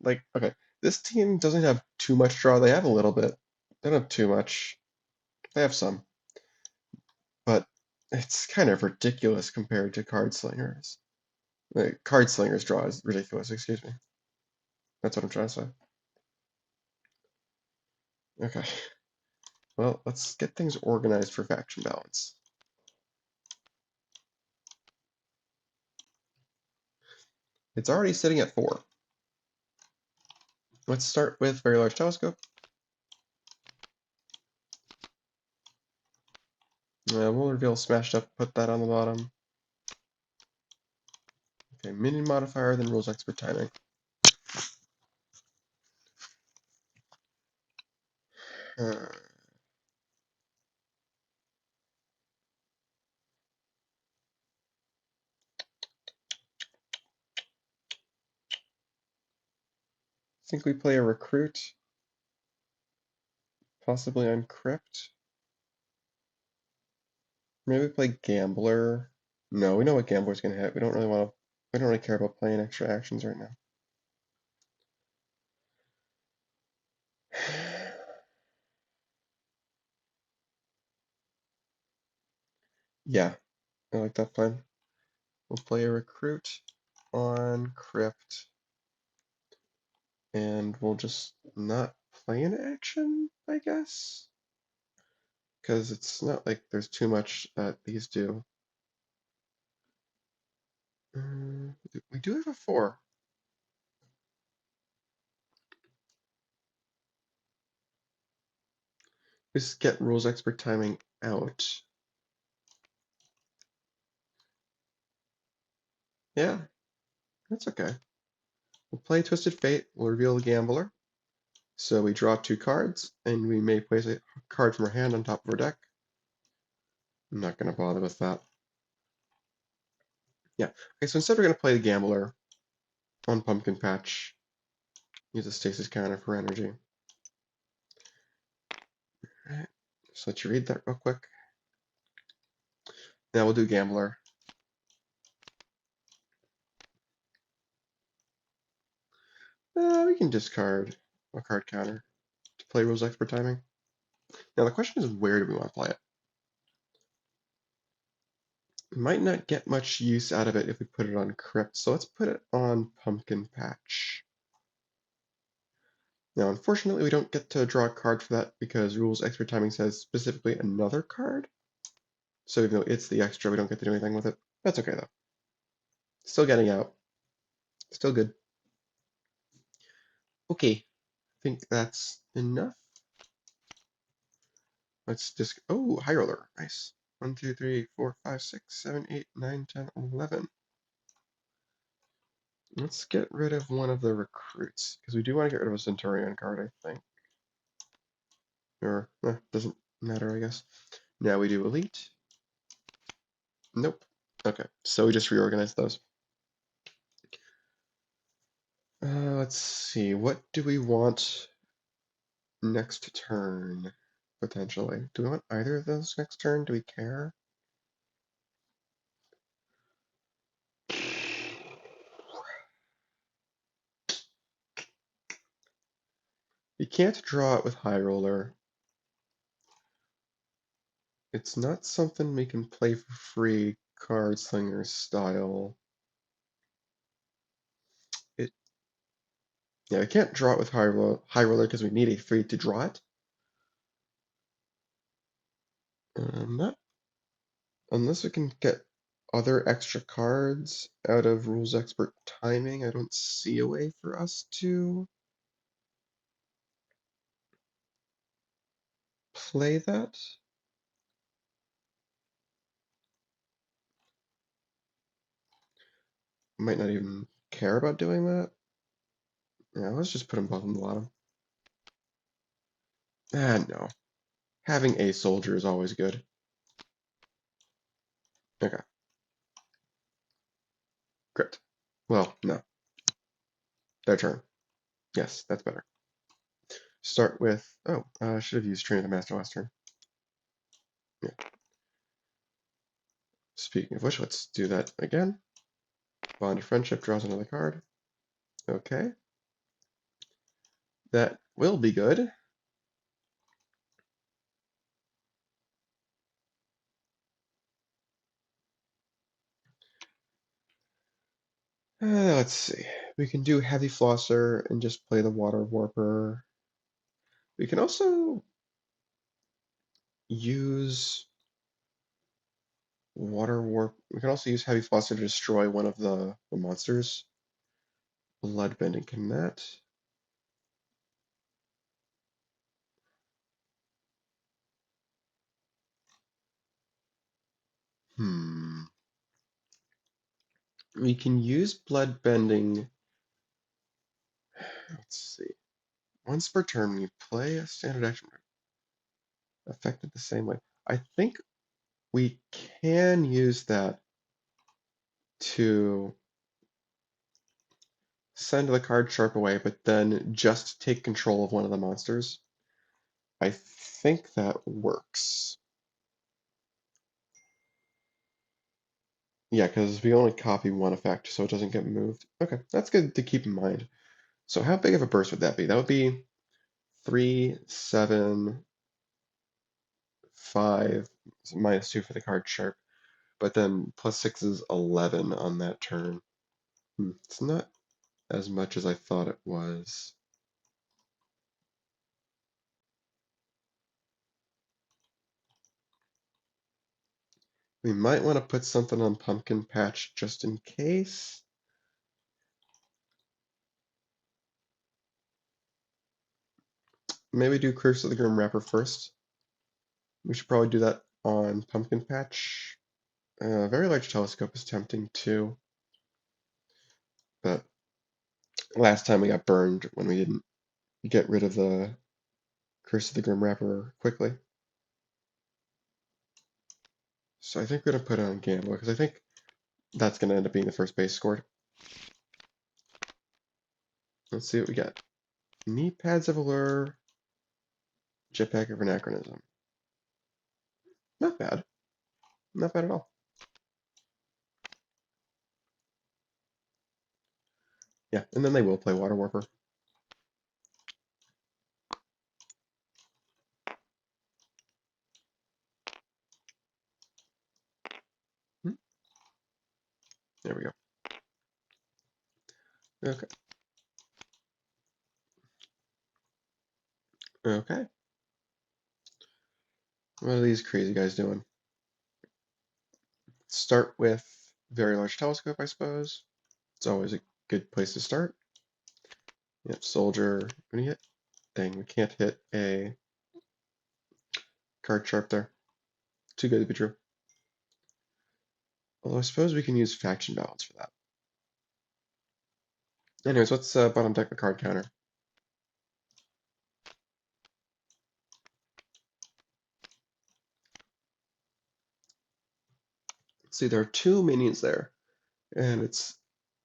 Speaker 1: Like, okay, this team doesn't have too much draw. They have a little bit. They don't have too much. They have some. But it's kind of ridiculous compared to Card Slingers. Card Slingers draw is ridiculous, excuse me. That's what I'm trying to say. Okay. Well, let's get things organized for faction balance. It's already sitting at 4. Let's start with Very Large Telescope. We'll reveal Smashed Up, put that on the bottom. Okay, minion modifier, then Rules Expert Timing. I think we play a Recruit, possibly on Crypt. Maybe play Gambler. No, we know what Gambler's gonna hit. We don't really care about playing extra actions right now. Yeah, I like that plan. We'll play a Recruit on Crypt, and we'll just not play an action, I guess? Because it's not like there's too much that these do. We do have a 4. Just get Rules Expert Timing out. Yeah, that's okay. We'll play Twisted Fate. We'll reveal the Gambler. So we draw 2 cards, and we may place a card from our hand on top of our deck. I'm not going to bother with that. Yeah. Okay, so instead we're going to play the Gambler on Pumpkin Patch. Use a stasis counter for energy. Alright, just let you read that real quick. Now we'll do Gambler. We can discard a card counter to play Rules Expert Timing. Now the question is, where do we want to play it? We might not get much use out of it if we put it on Crypt, so let's put it on Pumpkin Patch. Now, unfortunately, we don't get to draw a card for that because Rules Expert Timing says specifically another card. So even though it's the extra, we don't get to do anything with it. That's okay, though. Still getting out. Still good. Okay, I think that's enough. Let's just, oh, High Roller, nice. 1, 2, 3, 4, 5, 6, 7, 8, 9, 10, 11. Let's get rid of one of the recruits, because we do want to get rid of a Centurion card, I think. Or, doesn't matter, I guess. Now we do Elite. Nope. Okay, so we just reorganize those. Let's see, what do we want next turn, potentially? Do we want either of those next turn? Do we care? You can't draw it with High Roller. It's not something we can play for free, Card Slingers style. Yeah, we can't draw it with High Roller because we need a 3 to draw it. Not unless we can get other extra cards out of Rules Expert Timing, I don't see a way for us to play that. Might not even care about doing that. Yeah, let's just put them both on the bottom. No. Having a soldier is always good. Okay. Crypt. Well, no. Their turn. Yes, that's better. Start with, I should have used Train of the Master last turn. Yeah. Speaking of which, let's do that again. Bond of Friendship draws another card. Okay. That will be good. Let's see. We can do Heavy Flosser and just play the Water Warper. We can also use Water Warp. We can also use Heavy Flosser to destroy one of the monsters. Bloodbending, can that? We can use Bloodbending. Let's see. Once per turn, we play a standard action affected the same way. I think we can use that to send the card sharp away, but then just take control of one of the monsters. I think that works. Yeah, because we only copy one effect, so it doesn't get moved. Okay, that's good to keep in mind. So how big of a burst would that be? That would be 3, 7, 5, -2 for the card sharp, but then +6 is 11 on that turn. It's not as much as I thought it was. We might want to put something on Pumpkin Patch just in case. Maybe do Curse of the Grim Reaper first. We should probably do that on Pumpkin Patch. Very Large Telescope is tempting too. But last time we got burned when we didn't get rid of the Curse of the Grim Rapper quickly. So I think we're going to put on Gamble, because I think that's going to end up being the first base scored. Let's see what we got. Knee Pads of Allure, Jetpack of Anachronism. Not bad. Not bad at all. Yeah, and then they will play Water Warper. There we go. Okay. Okay. What are these crazy guys doing? Start with Very Large Telescope, I suppose. It's always a good place to start. Yep, Soldier. Can we hit? Dang, we can't hit a card sharp there. Too good to be true. Although I suppose we can use Faction Balance for that. Anyways, what's bottom deck the card counter? Let's see, there are 2 minions there, and it's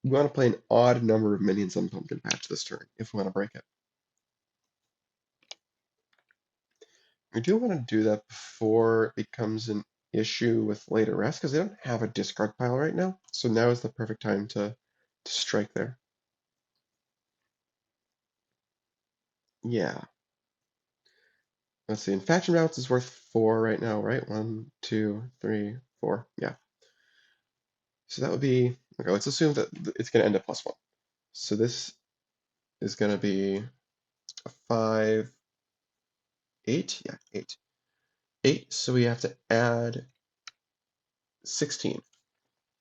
Speaker 1: we want to play an odd number of minions on Pumpkin Patch this turn if we want to break it. We do want to do that before it becomes an issue with later rest, because they don't have a discard pile right now. So now is the perfect time to strike there. Yeah. Let's see. And Faction Balance is worth 4 right now, right? 1, 2, 3, 4. Yeah. So that would be okay. Let's assume that it's going to end at +1. So this is going to be a 5, 8. Yeah, 8. 8. So we have to add 16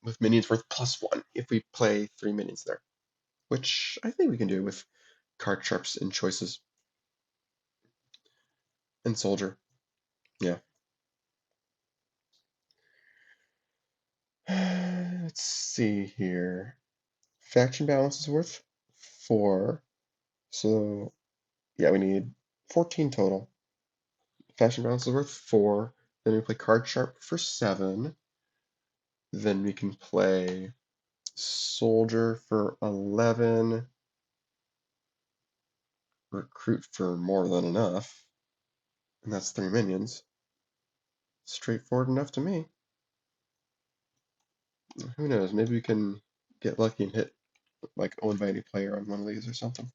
Speaker 1: with minions worth +1 if we play 3 minions there, which I think we can do with card sharps and choices. And soldier. Yeah. Let's see here. Faction balance is worth 4. So yeah, we need 14 total. Faction balance is worth 4. Then we play card sharp for 7. Then we can play soldier for 11. Recruit for more than enough. And that's 3 minions. Straightforward enough to me. Who knows? Maybe we can get lucky and hit like owned by any player on one of these or something.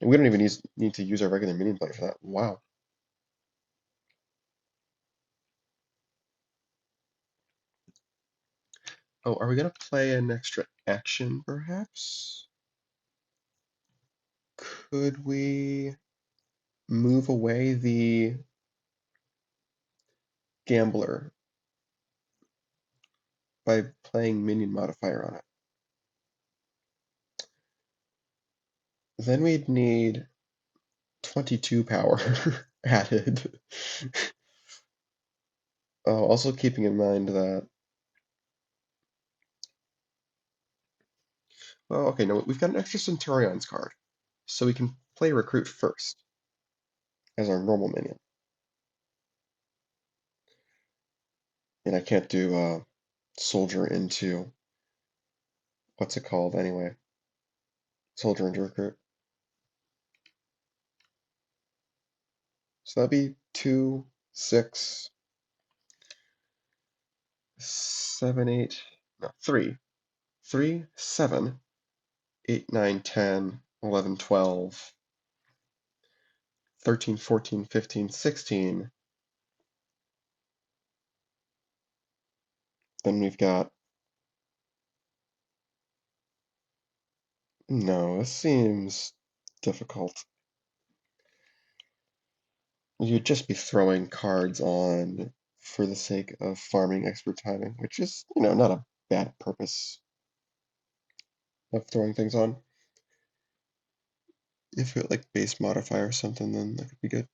Speaker 1: And we don't even need to use our regular minion player for that. Wow. Oh, are we gonna play an extra action perhaps? Could we move away the gambler by playing minion modifier on it? Then we'd need 22 power added. Also keeping in mind that, well, okay, no, we've got an extra Centurions card, so we can play Recruit first as our normal minion. And I can't do Soldier into, what's it called anyway? Soldier into Recruit. So that'd be 2, 6, 7, 8, no, 3. 3, 7, 8, 9, 10, 11, 12, 13, 14, 15, 16. Then we've got, no, this seems difficult. You'd just be throwing cards on for the sake of farming expert timing, which is, not a bad purpose of throwing things on. If it like base modifier or something, then that could be good.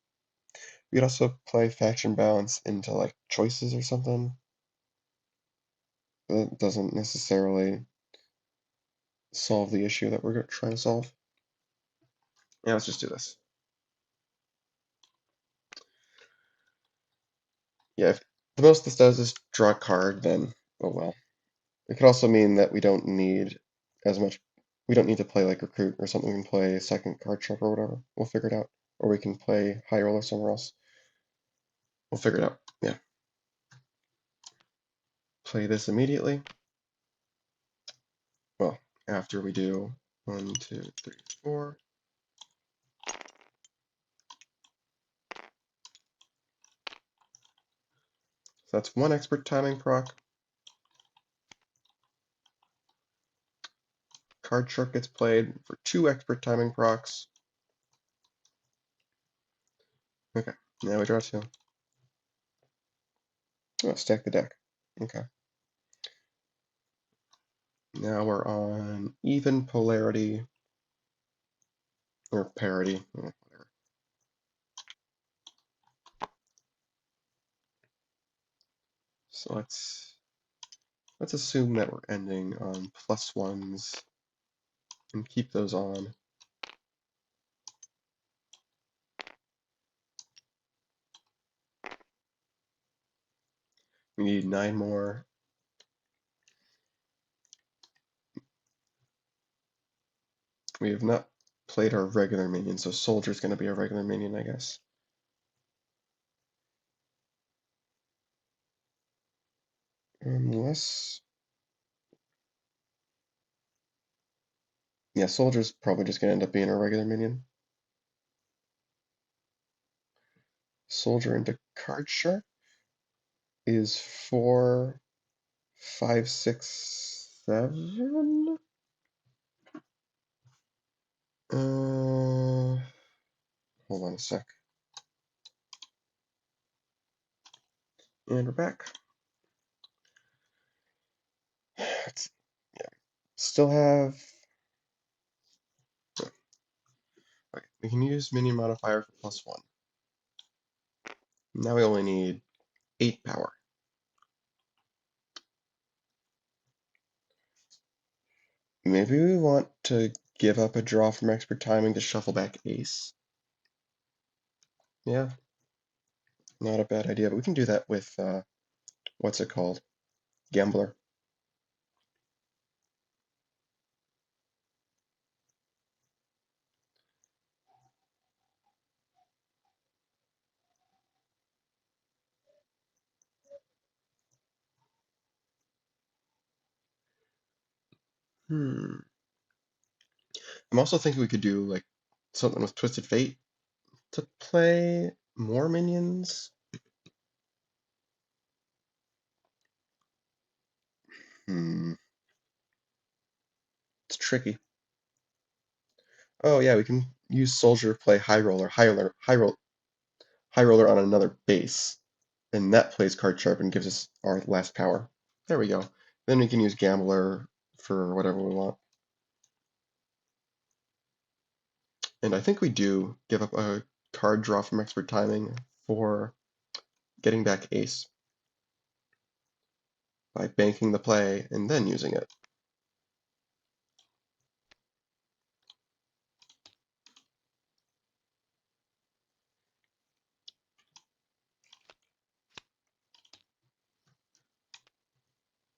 Speaker 1: We could also play faction balance into like choices or something. That doesn't necessarily solve the issue that we're trying to solve. Yeah, let's just do this. Yeah, if the most this does is draw a card, then oh well. It could also mean that we don't need as much. We don't need to play like Recruit or something. We can play second card sharp or whatever. We'll figure it out. Or we can play High Roller somewhere else. We'll figure it out. Yeah. Play this immediately. Well, after we do 1, 2, 3, 4. So that's 1 expert timing proc. Card sharp gets played for 2 expert timing procs. Okay, now we draw 2. Oh, stack the deck. Okay. Now we're on even polarity, or parity, whatever. So let's assume that we're ending on +1s and keep those on. We need 9 more. We have not played our regular minion, so Soldier's going to be a regular minion, I guess. Unless... Yeah, Soldier's probably just going to end up being a regular minion. Soldier into Card Sharp is 4, 5, 6, 7? Hold on a sec. And we're back. Let's, yeah, still have... Okay, we can use minion modifier for +1. Now we only need 8 power. Maybe we want to give up a draw from expert timing to shuffle back ace. Yeah, not a bad idea, but we can do that with, what's it called? Gambler. I'm also thinking we could do like something with Twisted Fate to play more minions. It's tricky. Oh yeah, we can use Soldier to play High Roller on another base, and that plays Card Sharp and gives us our last power. There we go. Then we can use Gambler for whatever we want. And I think we do give up a card draw from expert timing for getting back ace by banking the play and then using it.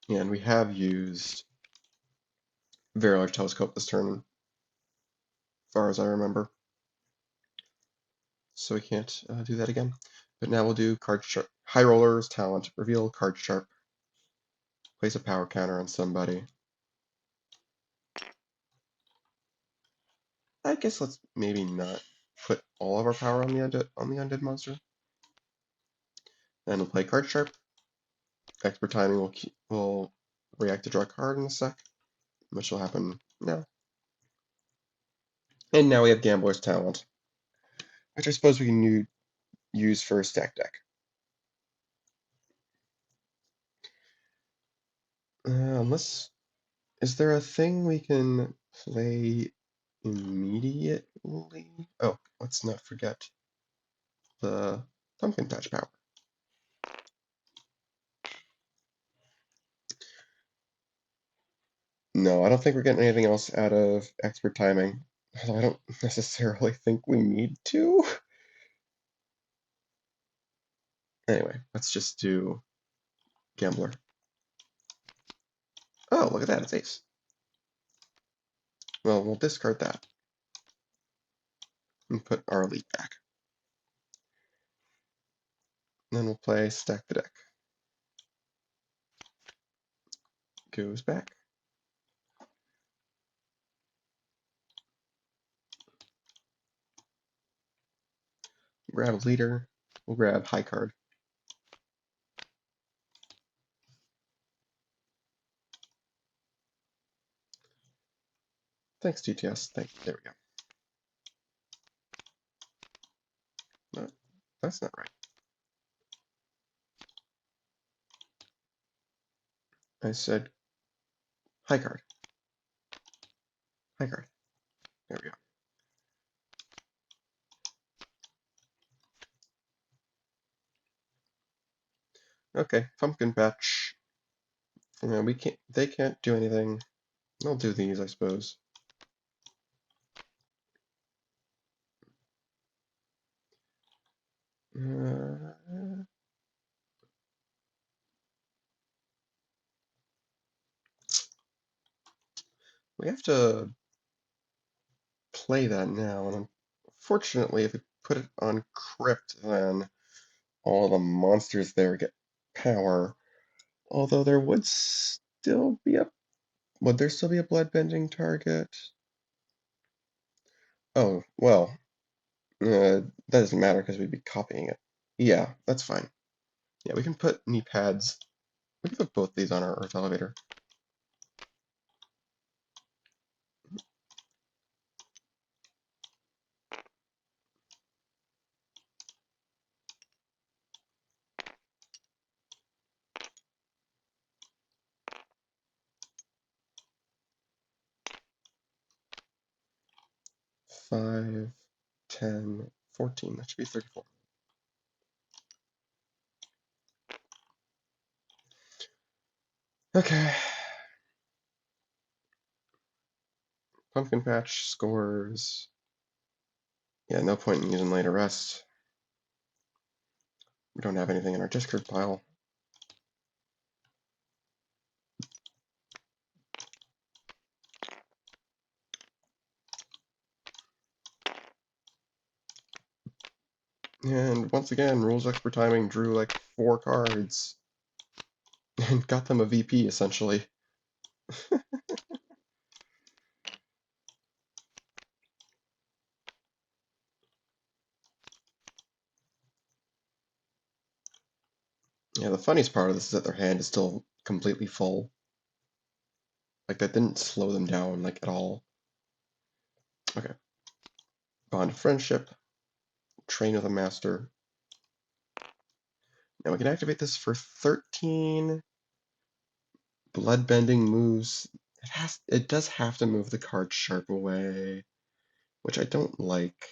Speaker 1: And we have used Very Large Telescope this turn, as far as I remember. So we can't do that again. But now we'll do Card Sharp. High Roller's Talent. Reveal Card Sharp. Place a power counter on somebody. I guess let's maybe not put all of our power on the undead monster. Then we'll play Card Sharp. Expert Timing will react to draw a card in a sec, which will happen now. And now we have Gambler's Talent, which I suppose we can use for a stack deck. Unless, is there a thing we can play immediately? Oh, let's not forget the Pumpkin Patch power. No, I don't think we're getting anything else out of expert timing. Although I don't necessarily think we need to. Anyway, let's just do Gambler. Oh, look at that, it's ace. Well, we'll discard that and put our elite back. And then we'll play Stack the Deck. Goes back. Grab a leader. We'll grab high card. Thanks, GTS. There we go. No, that's not right. I said high card. High card. There we go. Okay, pumpkin patch. We can't. They can't do anything. I'll do these, I suppose. We have to play that now, and unfortunately, if we put it on Crypt, then all the monsters there get power. Although there would still be a bloodbending target? Oh, well, that doesn't matter because we'd be copying it. Yeah, that's fine. Yeah, we can put knee pads. We can put both these on our Earth elevator. Five, 10, 14. That should be 34. Okay. Pumpkin Patch scores. Yeah, no point in using Later Rest. We don't have anything in our discard pile. And once again, Rules Expert Timing drew like 4 cards and got them a VP essentially. Yeah, the funniest part of this is that their hand is still completely full. Like, that didn't slow them down, like, at all. Okay. Bond of Friendship. Train with a Master. Now we can activate this for 13 bloodbending moves. It does have to move the card Sharp away, which I don't like.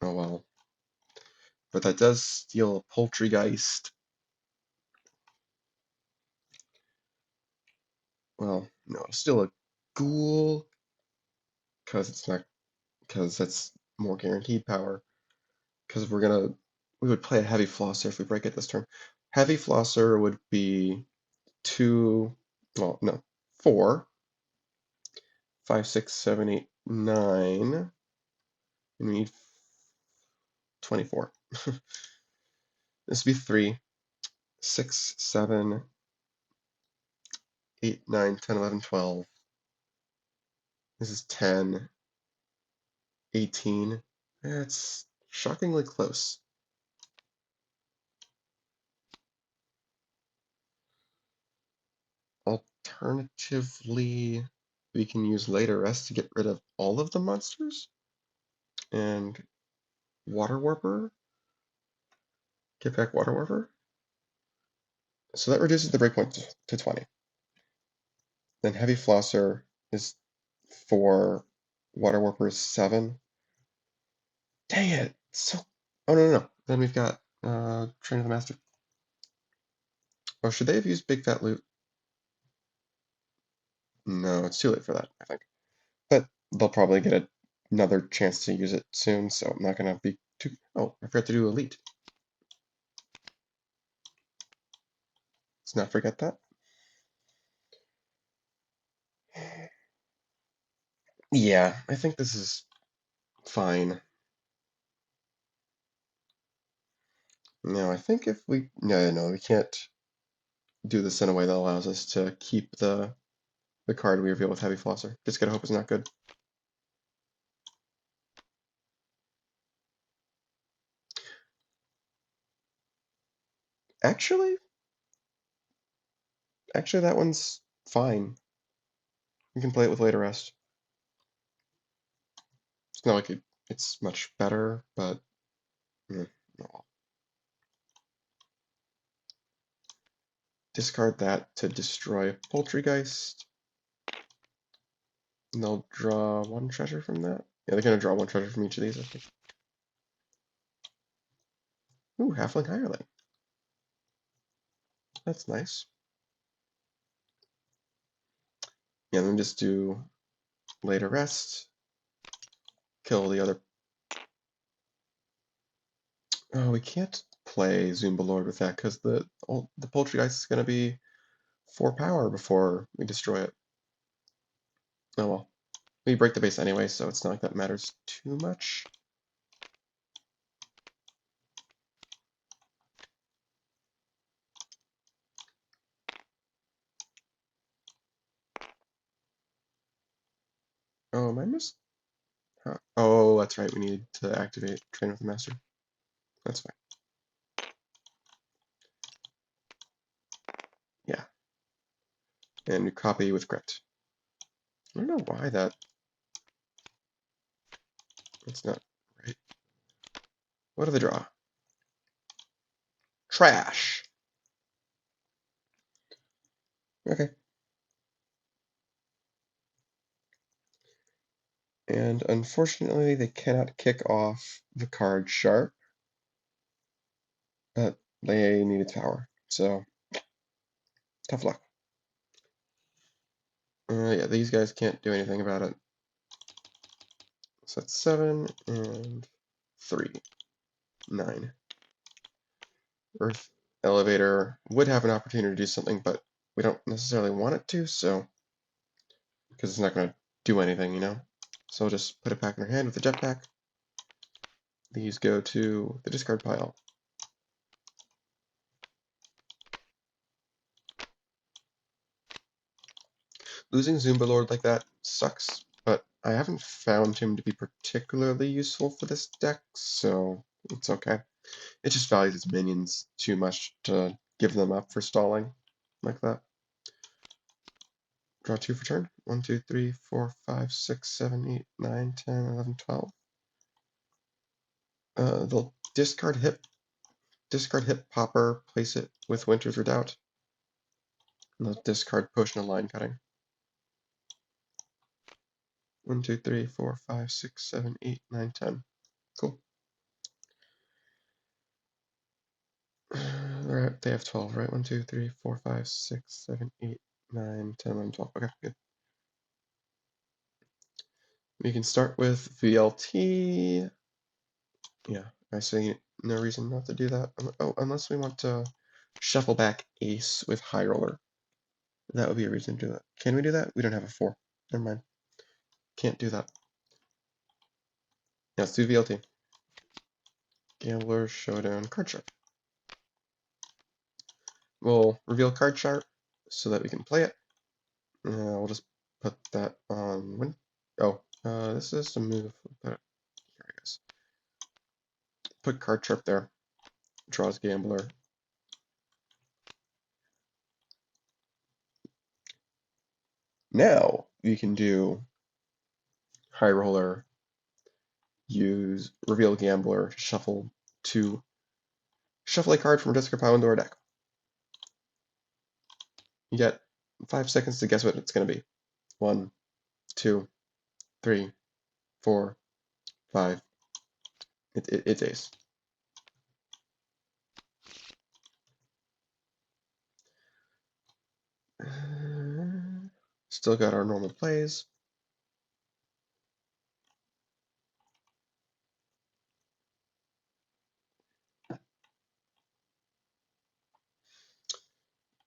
Speaker 1: Oh well. But that does steal a Poltergeist. Well, no, still a Ghoul, because that's more guaranteed power. Because we would play a Heavy Flosser if we break it this turn. Heavy Flosser would be 4, 5, 6, 7, 8, 9, and we need 24. This would be 3, 6, 7, 8, 9, 10, 11, 12. This is 10, 18. That's shockingly close. Alternatively, we can use Later Rest to get rid of all of the monsters. And Water Warper. Get back Water Warper. So that reduces the breakpoint to 20. Then Heavy Flosser is 4. Water Warper is 7. Dang it! So. Oh, no. Then we've got Train of the Master. Oh, should they have used Big Fat Loot? No, it's too late for that, I think. But they'll probably get another chance to use it soon, so I'm not gonna be too. Oh, I forgot to do Elite. Let's not forget that. Yeah, I think this is fine. No, I think if we no, we can't do this in a way that allows us to keep the card we reveal with Heavy Flosser. Just gotta hope it's not good. Actually, that one's fine. We can play it with later rest. It's not like it's much better, but no. Discard that to destroy Poultrygeist. And they'll draw one treasure from that. Yeah, they're gonna draw one treasure from each of these, I think. Ooh, Halfling Hireling. That's nice. Yeah, then just do later rest. Kill the other. Oh, we can't play Zumba Lord with that because the Poultrygeist is gonna be 4 power before we destroy it. Oh well. We break the base anyway, so it's not like that matters too much. Oh, am I missed? Huh. Oh, that's right. We need to activate Train with the Master. That's fine. Yeah. And copy with crypt. I don't know why that's not right. What do they draw? Trash. Okay. And unfortunately, they cannot kick off the card sharp, but they need its power. So, tough luck. Yeah, these guys can't do anything about it. So that's 7 and 3. 9. Earth Elevator would have an opportunity to do something, but we don't necessarily want it to, so because it's not going to do anything, you know? So we'll just put it back in our hand with the jetpack. These go to the discard pile. Losing Zumba Lord like that sucks, but I haven't found him to be particularly useful for this deck, so it's okay. It just values its minions too much to give them up for stalling like that. Draw 2 for turn. 1, 2, 3, 4, 5, 6, 7, 8, 9, 10, 11, 12. They'll discard hip popper, place it with Winter's Redoubt. And they'll discard Potion of Line Cutting. 1, 2, 3, 4, 5, 6, 7, 8, 9, 10. Cool. They have 12, right? 1, 2, 3, 4, 5, 6, 7, 8, 9, 10, 11, 12. Okay, good. We can start with VLT. Yeah, I see no reason not to do that. Oh, unless we want to shuffle back Ace with High Roller. That would be a reason to do that. Can we do that? We don't have a 4. Never mind. Can't do that. Yeah, let's do VLT. Gambler, Showdown, Card Sharp. We'll reveal Card Sharp so that we can play it. We'll just put that on when. Oh, this is a move. Here, I guess. Put Card Sharp there. Draws Gambler. Now we can do High Roller, use Reveal Gambler, shuffle a card from a discard pile into our deck. You get 5 seconds to guess what it's going to be. 1, 2, 3, 4, 5. It's Ace. Still got our normal plays.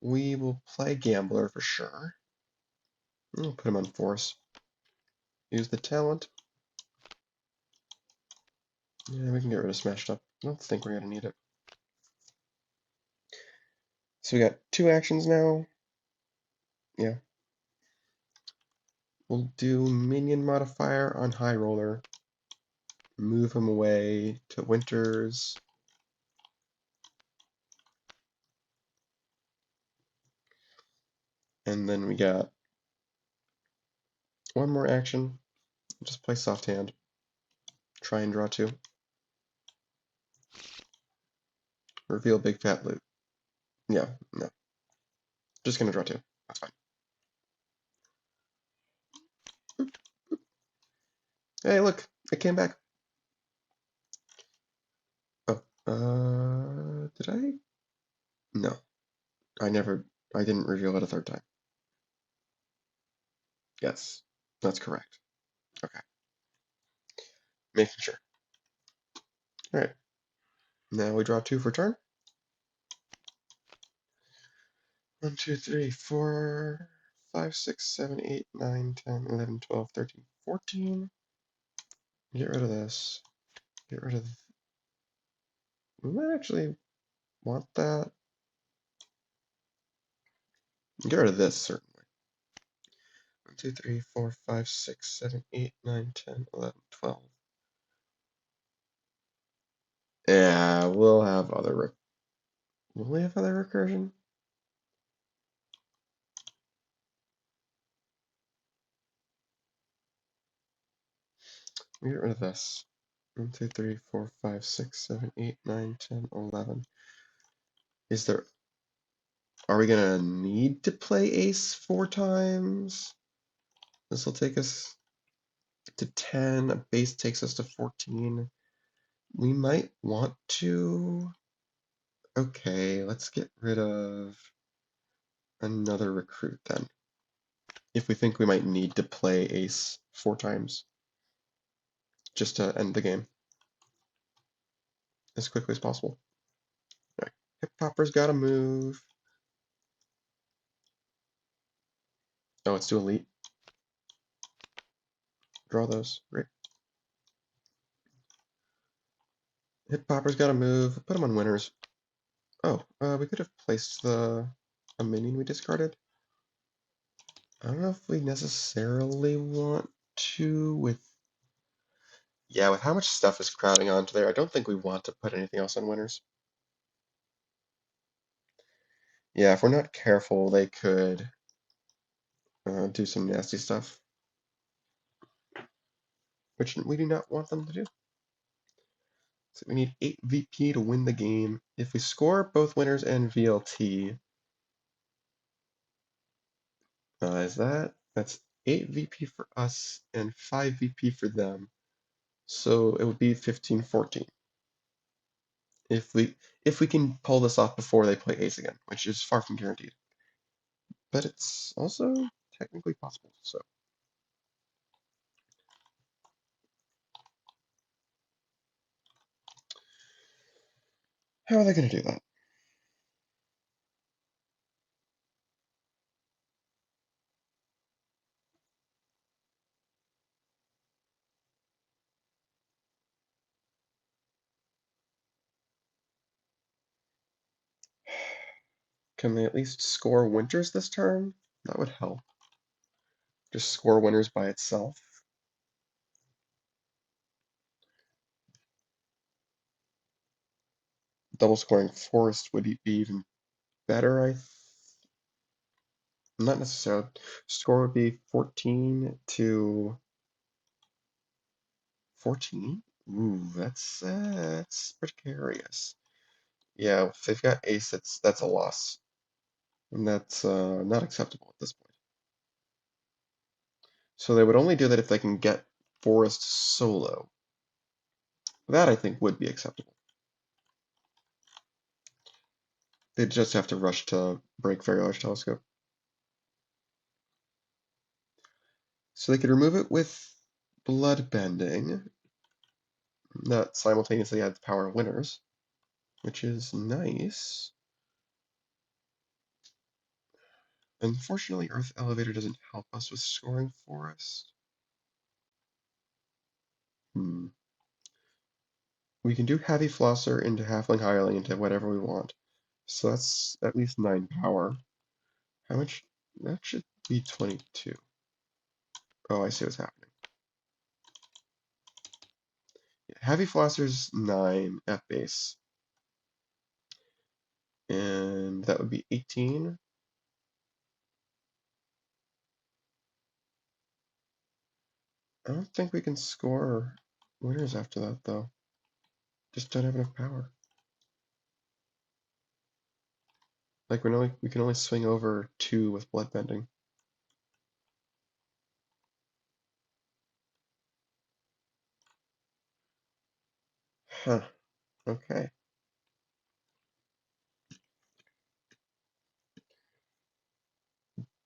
Speaker 1: We will play Gambler for sure. We'll put him on Force. Use the talent. Yeah, we can get rid of Smashed Up. I don't think we're going to need it. So we got 2 actions now. Yeah. We'll do Minion Modifier on High Roller. Move him away to Winters. And then we got 1 more action. Just play Soft Hand. Try and draw 2. Reveal Big Fat Loot. Yeah, no. Just gonna draw 2. That's fine. Hey, look, it came back. Oh, did I? No, I didn't reveal it a 3rd time. Yes, that's correct. Okay, making sure. All right, now we draw 2 for turn. 1, 2, 3, 4, 5, 6, 7, 8, 9, 10, 11, 12, 13, 14. Get rid of this. Get rid of. We might actually want that. Get rid of this, certainly. 1, 2, 3, 4, 5, 6, 7, 8, 9, 10, 11, 12. Yeah, we'll have other. Will we have other recursion? Get rid of this. 1, 2, 3, 4, 5, 6, 7, 8, 9, 10, 11. Is there. Are we gonna need to play ace 4 times? This will take us to 10. A base takes us to 14. We might want to. Okay, let's get rid of another recruit then. If we think we might need to play ace 4 times. Just to end the game. As quickly as possible. Alright, Hip Popper's gotta move. Oh, it's too elite. Draw those. Great. Hip Popper's gotta move. Put him on winners. Oh, we could have placed a minion we discarded. I don't know if we necessarily want to with. Yeah, with how much stuff is crowding onto there, I don't think we want to put anything else on winners. Yeah, if we're not careful, they could do some nasty stuff, which we do not want them to do. So we need 8 VP to win the game. If we score both winners and VLT, that's 8 VP for us and 5 VP for them. So it would be 15-14. If we can pull this off before they play ace again, which is far from guaranteed. But it's also technically possible, so. How are they going to do that? Can they at least score winters this turn? That would help. Just score winners by itself. Double scoring forest would be even better, not necessarily. Score would be 14 to 14? Ooh, that's precarious. Yeah, if they've got ace, that's a loss. And that's not acceptable at this point. So they would only do that if they can get forest solo. That, I think, would be acceptable. They'd just have to rush to break Very Large Telescope. So they could remove it with bloodbending. That simultaneously adds power of winners, which is nice. Unfortunately, Earth Elevator doesn't help us with scoring Forest. We can do Heavy Flosser into Halfling Hireling into whatever we want. So that's at least 9 power. How much? That should be 22. Oh, I see what's happening. Yeah, Heavy Flosser's 9 at base. And that would be 18. I don't think we can score winners after that, though. Just don't have enough power. Like we can only swing over 2 with bloodbending. Huh. Okay.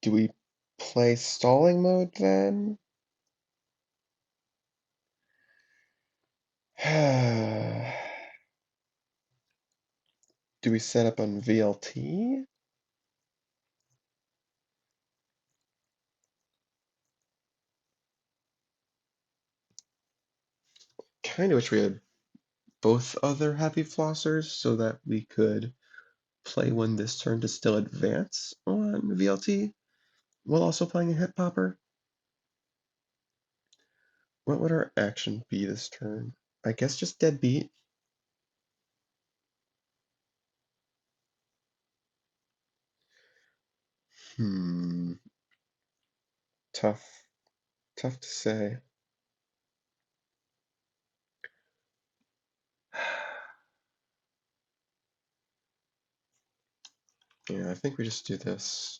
Speaker 1: Do we play stalling mode then? Do we set up on VLT? Kind of wish we had both other Happy Flossers so that we could play one this turn to still advance on VLT while also playing a Hit Popper. What would our action be this turn? I guess just Deadbeat. Hmm. Tough. Tough to say. Yeah, I think we just do this.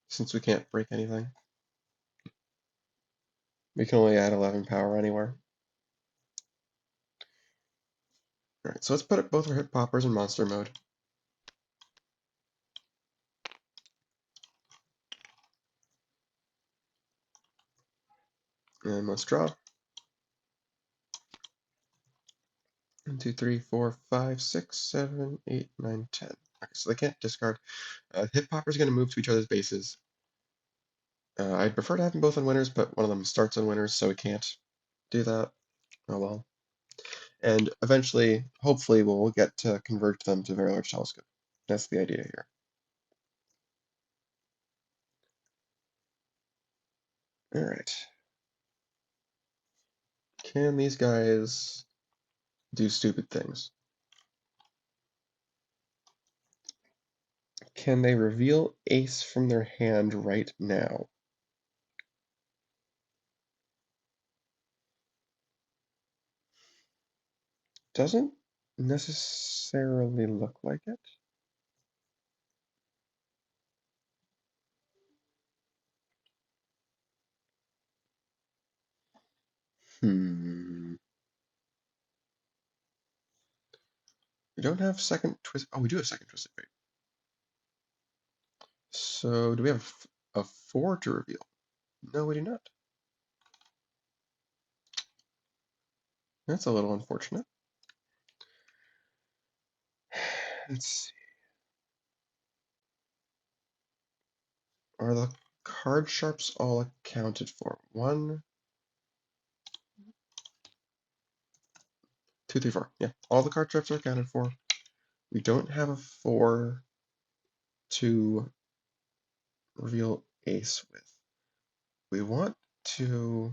Speaker 1: Since we can't break anything. We can only add 11 power anywhere. Alright, so let's put both our Hit Poppers in monster mode. And let's draw. 1, 2, 3, 4, 5, 6, 7, 8, 9, 10. Okay, so they can't discard. Hit Popper's going to move to each other's bases. I'd prefer to have them both on winners, but one of them starts on winners, so we can't do that. Oh well. And eventually, hopefully, we'll get to convert them to very large telescope. That's the idea here. Alright. Can these guys do stupid things? Can they reveal ace from their hand right now? Doesn't necessarily look like it. Hmm. We don't have second twist. Oh, we do have second twisted fate. So do we have a 4 to reveal? No, we do not. That's a little unfortunate. Let's see. Are the card sharps all accounted for? 1, 2, 3, 4. Yeah, all the card sharps are accounted for. We don't have a 4 to reveal ace with. We want to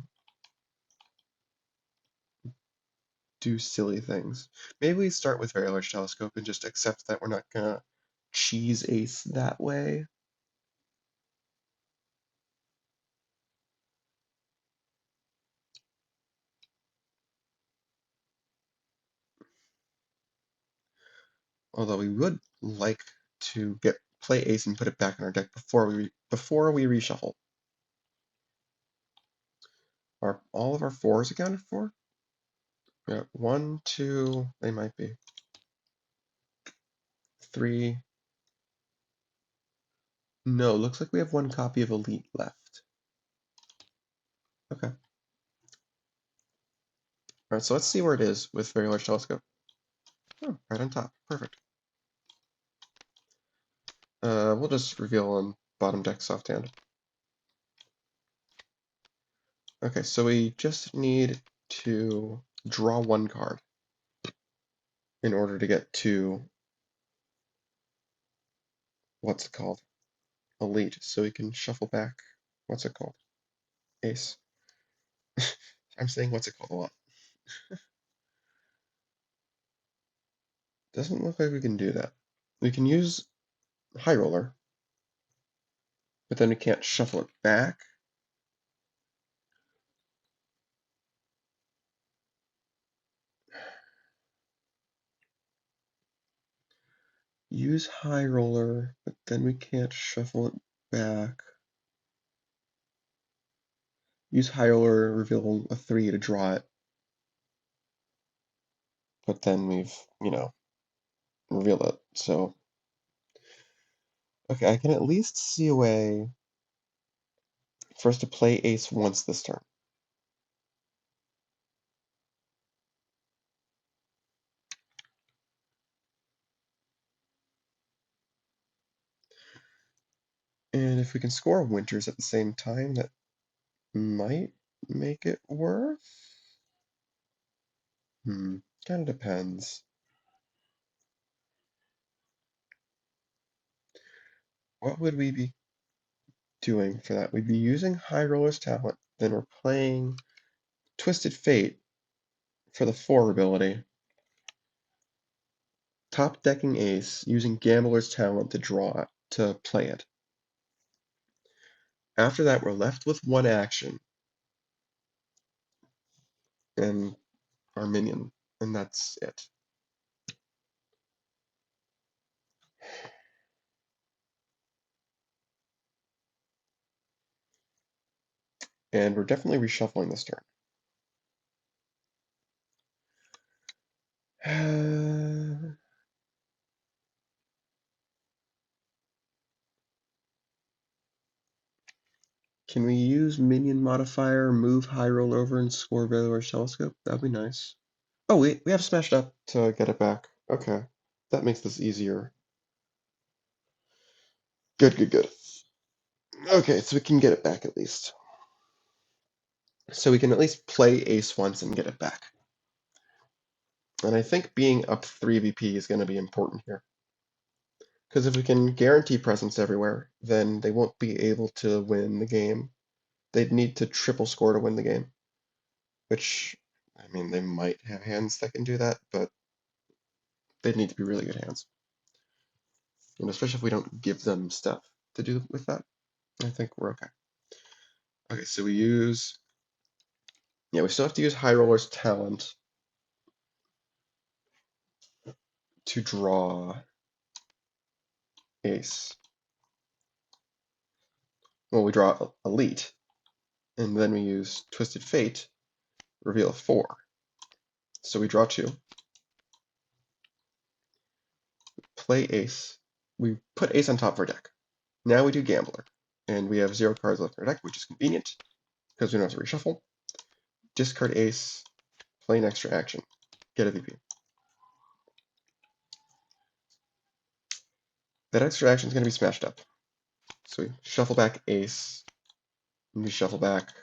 Speaker 1: do silly things. Maybe we start with very large telescope and just accept that we're not gonna cheese ace that way. Although we would like to play ace and put it back in our deck before we reshuffle. Are all of our 4s accounted for? Yeah, 1, 2, they might be. 3. No, looks like we have 1 copy of Elite left. Okay. Alright, so let's see where it is with Very Large Telescope. Oh, right on top. Perfect. We'll just reveal on bottom deck soft hand. Okay, so we just need to draw one card in order to get to what's it called? Elite. So we can shuffle back. What's it called? Ace. I'm saying what's it called a lot. Doesn't look like we can do that. We can use High Roller, but then we can't shuffle it back. Use High Roller, but then we can't shuffle it back. Use High Roller, reveal a 3 to draw it. But then we've, revealed it. So, okay, I can at least see a way for us to play Ace once this turn. And if we can score Winters at the same time, that might make it worth. Kind of depends. What would we be doing for that? We'd be using High Roller's Talent, then we're playing Twisted Fate for the 4 ability. Top decking Ace, using Gambler's Talent to draw it, to play it. After that, we're left with one action and our minion, and that's it. And we're definitely reshuffling this turn. Can we use minion modifier, move High Roll over, and score Very Large Telescope? That'd be nice. Oh, we have Smashed Up to get it back. Okay. That makes this easier. Good, good, good. Okay, so we can get it back at least. So we can at least play Ace once and get it back. And I think being up 3 VP is going to be important here. Because if we can guarantee presence everywhere, then they won't be able to win the game. They'd need to triple score to win the game. Which, I mean, they might have hands that can do that, but they'd need to be really good hands. And especially if we don't give them stuff to do with that, I think we're okay. Okay, so we use... Yeah, we still have to use High Roller's Talent to draw Ace. Well, we draw Elite, and then we use Twisted Fate, reveal a 4. So we draw 2. Play Ace. We put Ace on top of our deck. Now we do Gambler, and we have 0 cards left in our deck, which is convenient, because we don't have to reshuffle. Discard Ace, play an extra action, get a VP. That extra action is going to be Smashed Up. So we shuffle back Ace, and we shuffle back,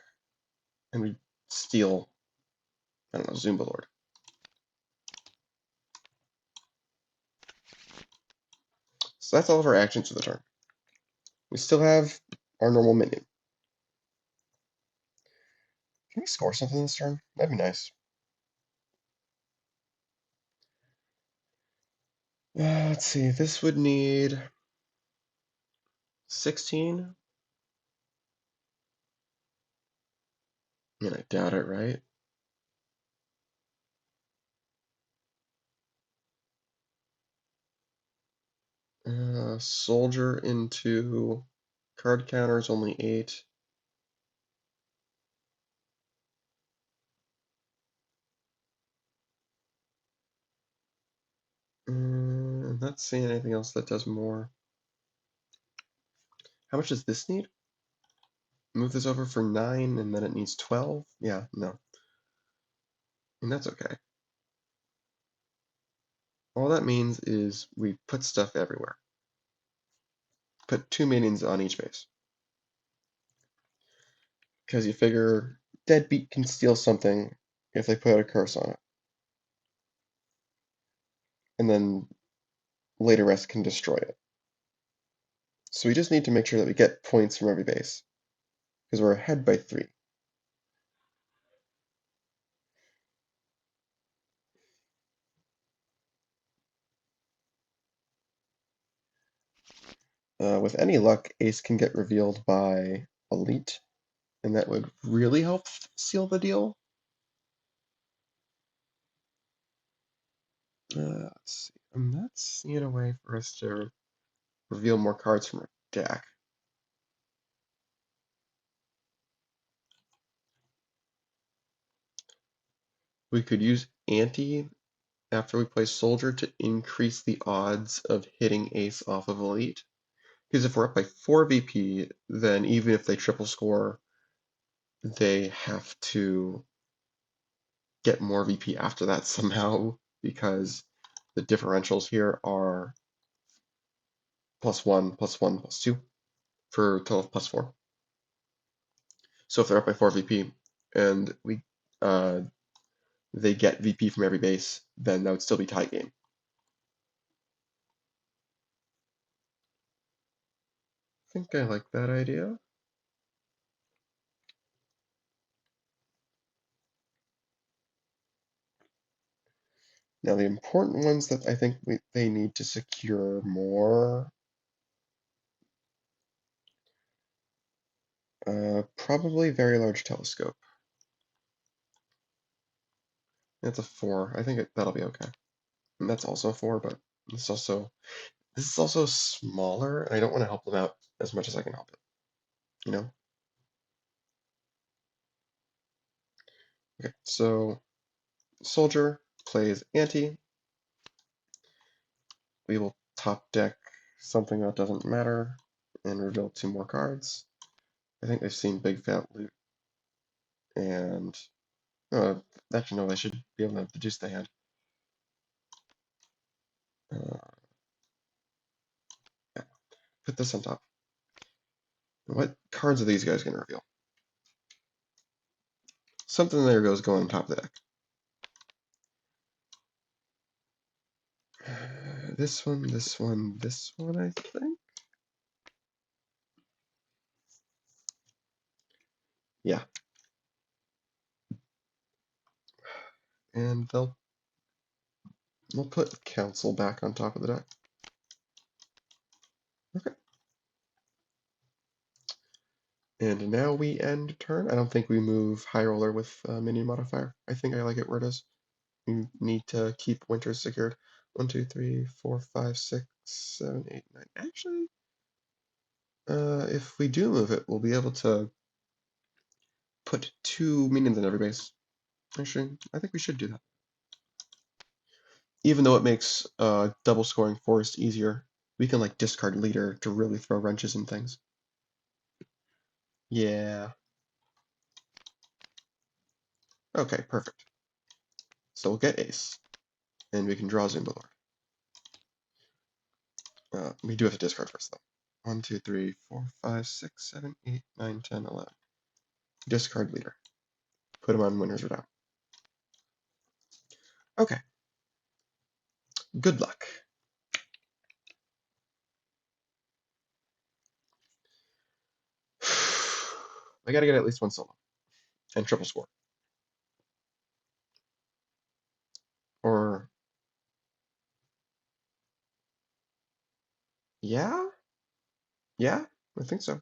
Speaker 1: and we steal, I don't know, Zumba Lord. So that's all of our actions for the turn. We still have our normal minion. Can we score something this turn? That'd be nice. Let's see, this would need 16? I mean, I doubt it, right? Soldier into card counters, only 8. I'm not seeing anything else that does more. How much does this need? move this over for 9 and then it needs 12? Yeah, no. And that's okay. All that means is we put stuff everywhere. Put 2 minions on each base. Because you figure Deadbeat can steal something if they put a curse on it. And then Later Rest can destroy it. So we just need to make sure that we get points from every base. Because we're ahead by 3. With any luck, Ace can get revealed by Elite, and that would really help seal the deal. Let's see. I'm not seeing a way for us to reveal more cards from our deck. We could use Ante after we play Soldier to increase the odds of hitting Ace off of Elite. Because if we're up by 4 VP, then even if they triple score, they have to get more VP after that somehow, because the differentials here are +1, +1, +2 for a total of +4. So if they're up by 4 VP and they get VP from every base, then that would still be tie game. I think I like that idea. Now the important ones that I think they need to secure more, probably Very Large Telescope. That's a 4. I think that'll be okay. And that's also a 4, but this is also smaller, and I don't want to help them out as much as I can help it. You know? Okay, so Soldier plays Ante. We will top deck something that doesn't matter and reveal 2 more cards. I think they've seen Big Fat Loot, and actually no, they should be able to deduce the hand. Uh, yeah. Put this on top. What cards are these guys going to reveal? Something there goes going on top of the deck. This one, this one, this one, I think. Yeah. And we'll put Council back on top of the deck. Okay. And now we end turn. I don't think we move High Roller with minion modifier. I think I like it where it is. We need to keep Winters secured. 1, 2, 3, 4, 5, 6, 7, 8, 9. Actually, if we do move it, we'll be able to put 2 minions in every base. Actually, I think we should do that. Even though it makes double scoring Forest easier, we can like discard Leader to really throw wrenches in things. Yeah. Okay, perfect. So we'll get Ace, and we can draw Zumba Lord. We do have to discard first, though. 1, 2, 3, 4, 5, 6, 7, 8, 9, 10, 11. Discard Leader. Put him on Winners Redoubt. Okay. Good luck. I gotta get at least 1 solo. And triple score. Or... yeah? Yeah? I think so.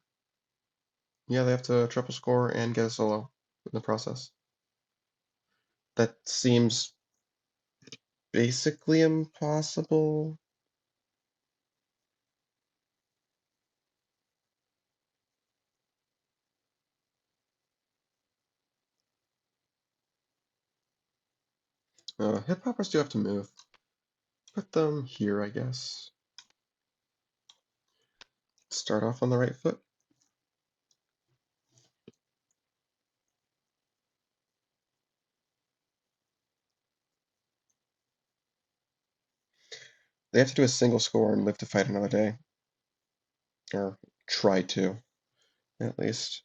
Speaker 1: Yeah, they have to triple score and get a solo in the process. That seems basically impossible. Hip hoppers do have to move. Put them here, I guess. Start off on the right foot. They have to do a single score and live to fight another day. Or try to, at least.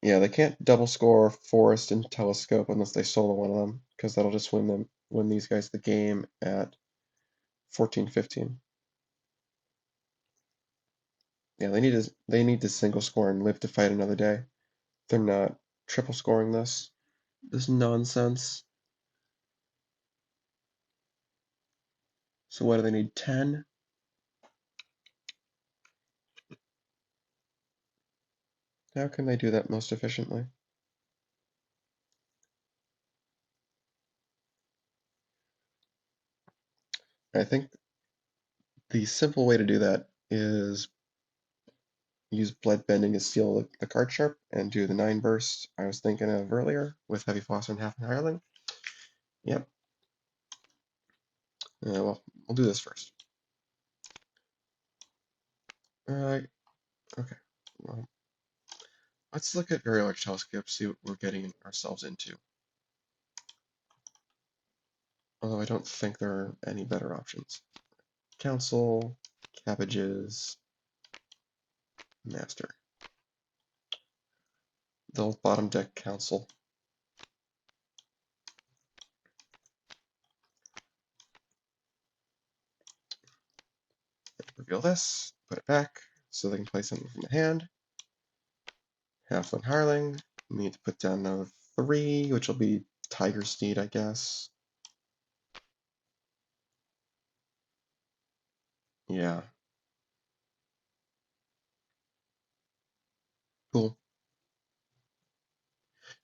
Speaker 1: Yeah, they can't double score Forest and Telescope unless they solo one of them, because that'll just win these guys the game at 14-15. Yeah, they need to single score and live to fight another day. They're not triple scoring this nonsense. So what do they need? 10? How can they do that most efficiently? I think the simple way to do that is use Blood Bending to steal the card sharp and do the 9 burst I was thinking of earlier with Heavy Flosser and Half an Hireling. Yep. Well, we'll do this first. Okay. Well, let's look at Very Large Telescope, see what we're getting ourselves into. Although I don't think there are any better options. Council, Cabbages, Master. The bottom deck Council. Reveal this, put it back, so they can play something from the hand. Halfling Hireling. Need to put down another 3, which will be Tiger Steed, I guess. Yeah. Cool.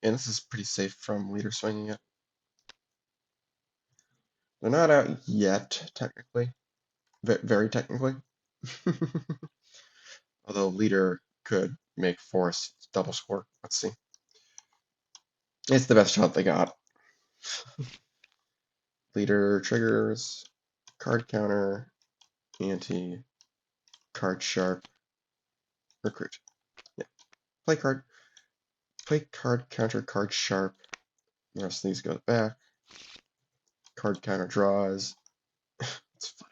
Speaker 1: And this is pretty safe from leader swinging it. They're not out yet, technically. Very technically. Although leader could make Forest double score. Let's see. It's the best shot they got. Leader triggers, card counter, anti, card sharp, recruit. Yeah. Play card counter, card sharp. The rest of these go back. Card counter draws. It's funny.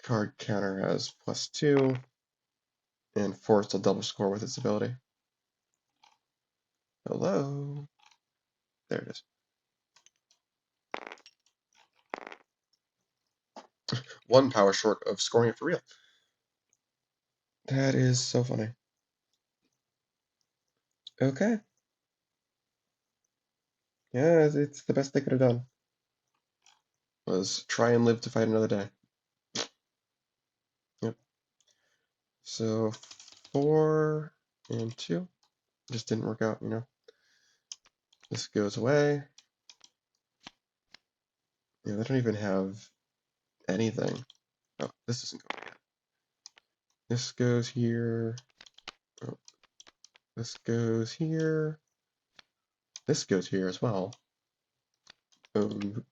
Speaker 1: Card counter has +2, and Forest will double score with its ability. Hello. There it is. One power short of scoring it for real. That is so funny. Okay. Yeah, it's the best they could have done. Was try and live to fight another day. Yep. So 4 and 2. Just didn't work out, you know. This goes away. Yeah, they don't even have anything. Oh, this isn't going yet. This goes here. Oh, this goes here. This goes here as well. Boom,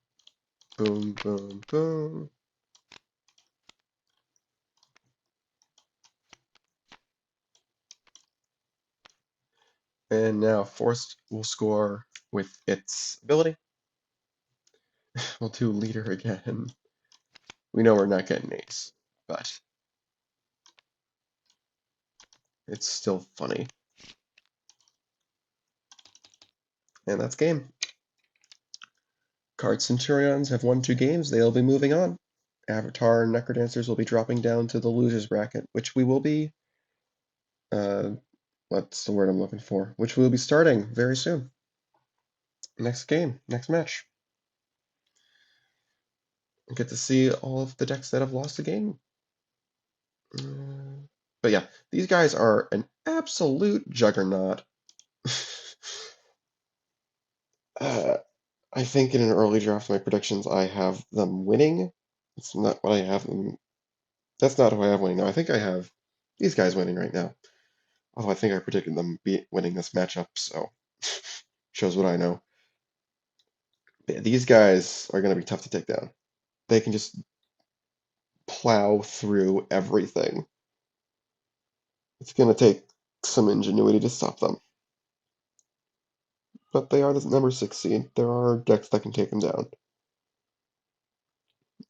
Speaker 1: boom, boom, boom. And now Force will score with its ability. We'll do leader again. We know we're not getting ace, but it's still funny. And that's game. Card Centurions have won 2 games. They'll be moving on. Avatar and Necrodancers will be dropping down to the losers bracket, which we will be, what's the word I'm looking for? Which we'll be starting very soon. Next game, next match. We get to see all of the decks that have lost a game. But yeah, these guys are an absolute juggernaut. I think in an early draft, my predictions, I have them winning. It's not what I have them. That's not who I have winning now. I think I have these guys winning right now. Although I think I predicted them winning this matchup, so shows what I know. But yeah, these guys are going to be tough to take down. They can just plow through everything. It's going to take some ingenuity to stop them. but they are the number 6 seed. There are decks that can take them down.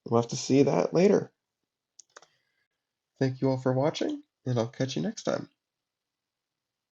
Speaker 1: We'll have to see that later. Thank you all for watching, and I'll catch you next time.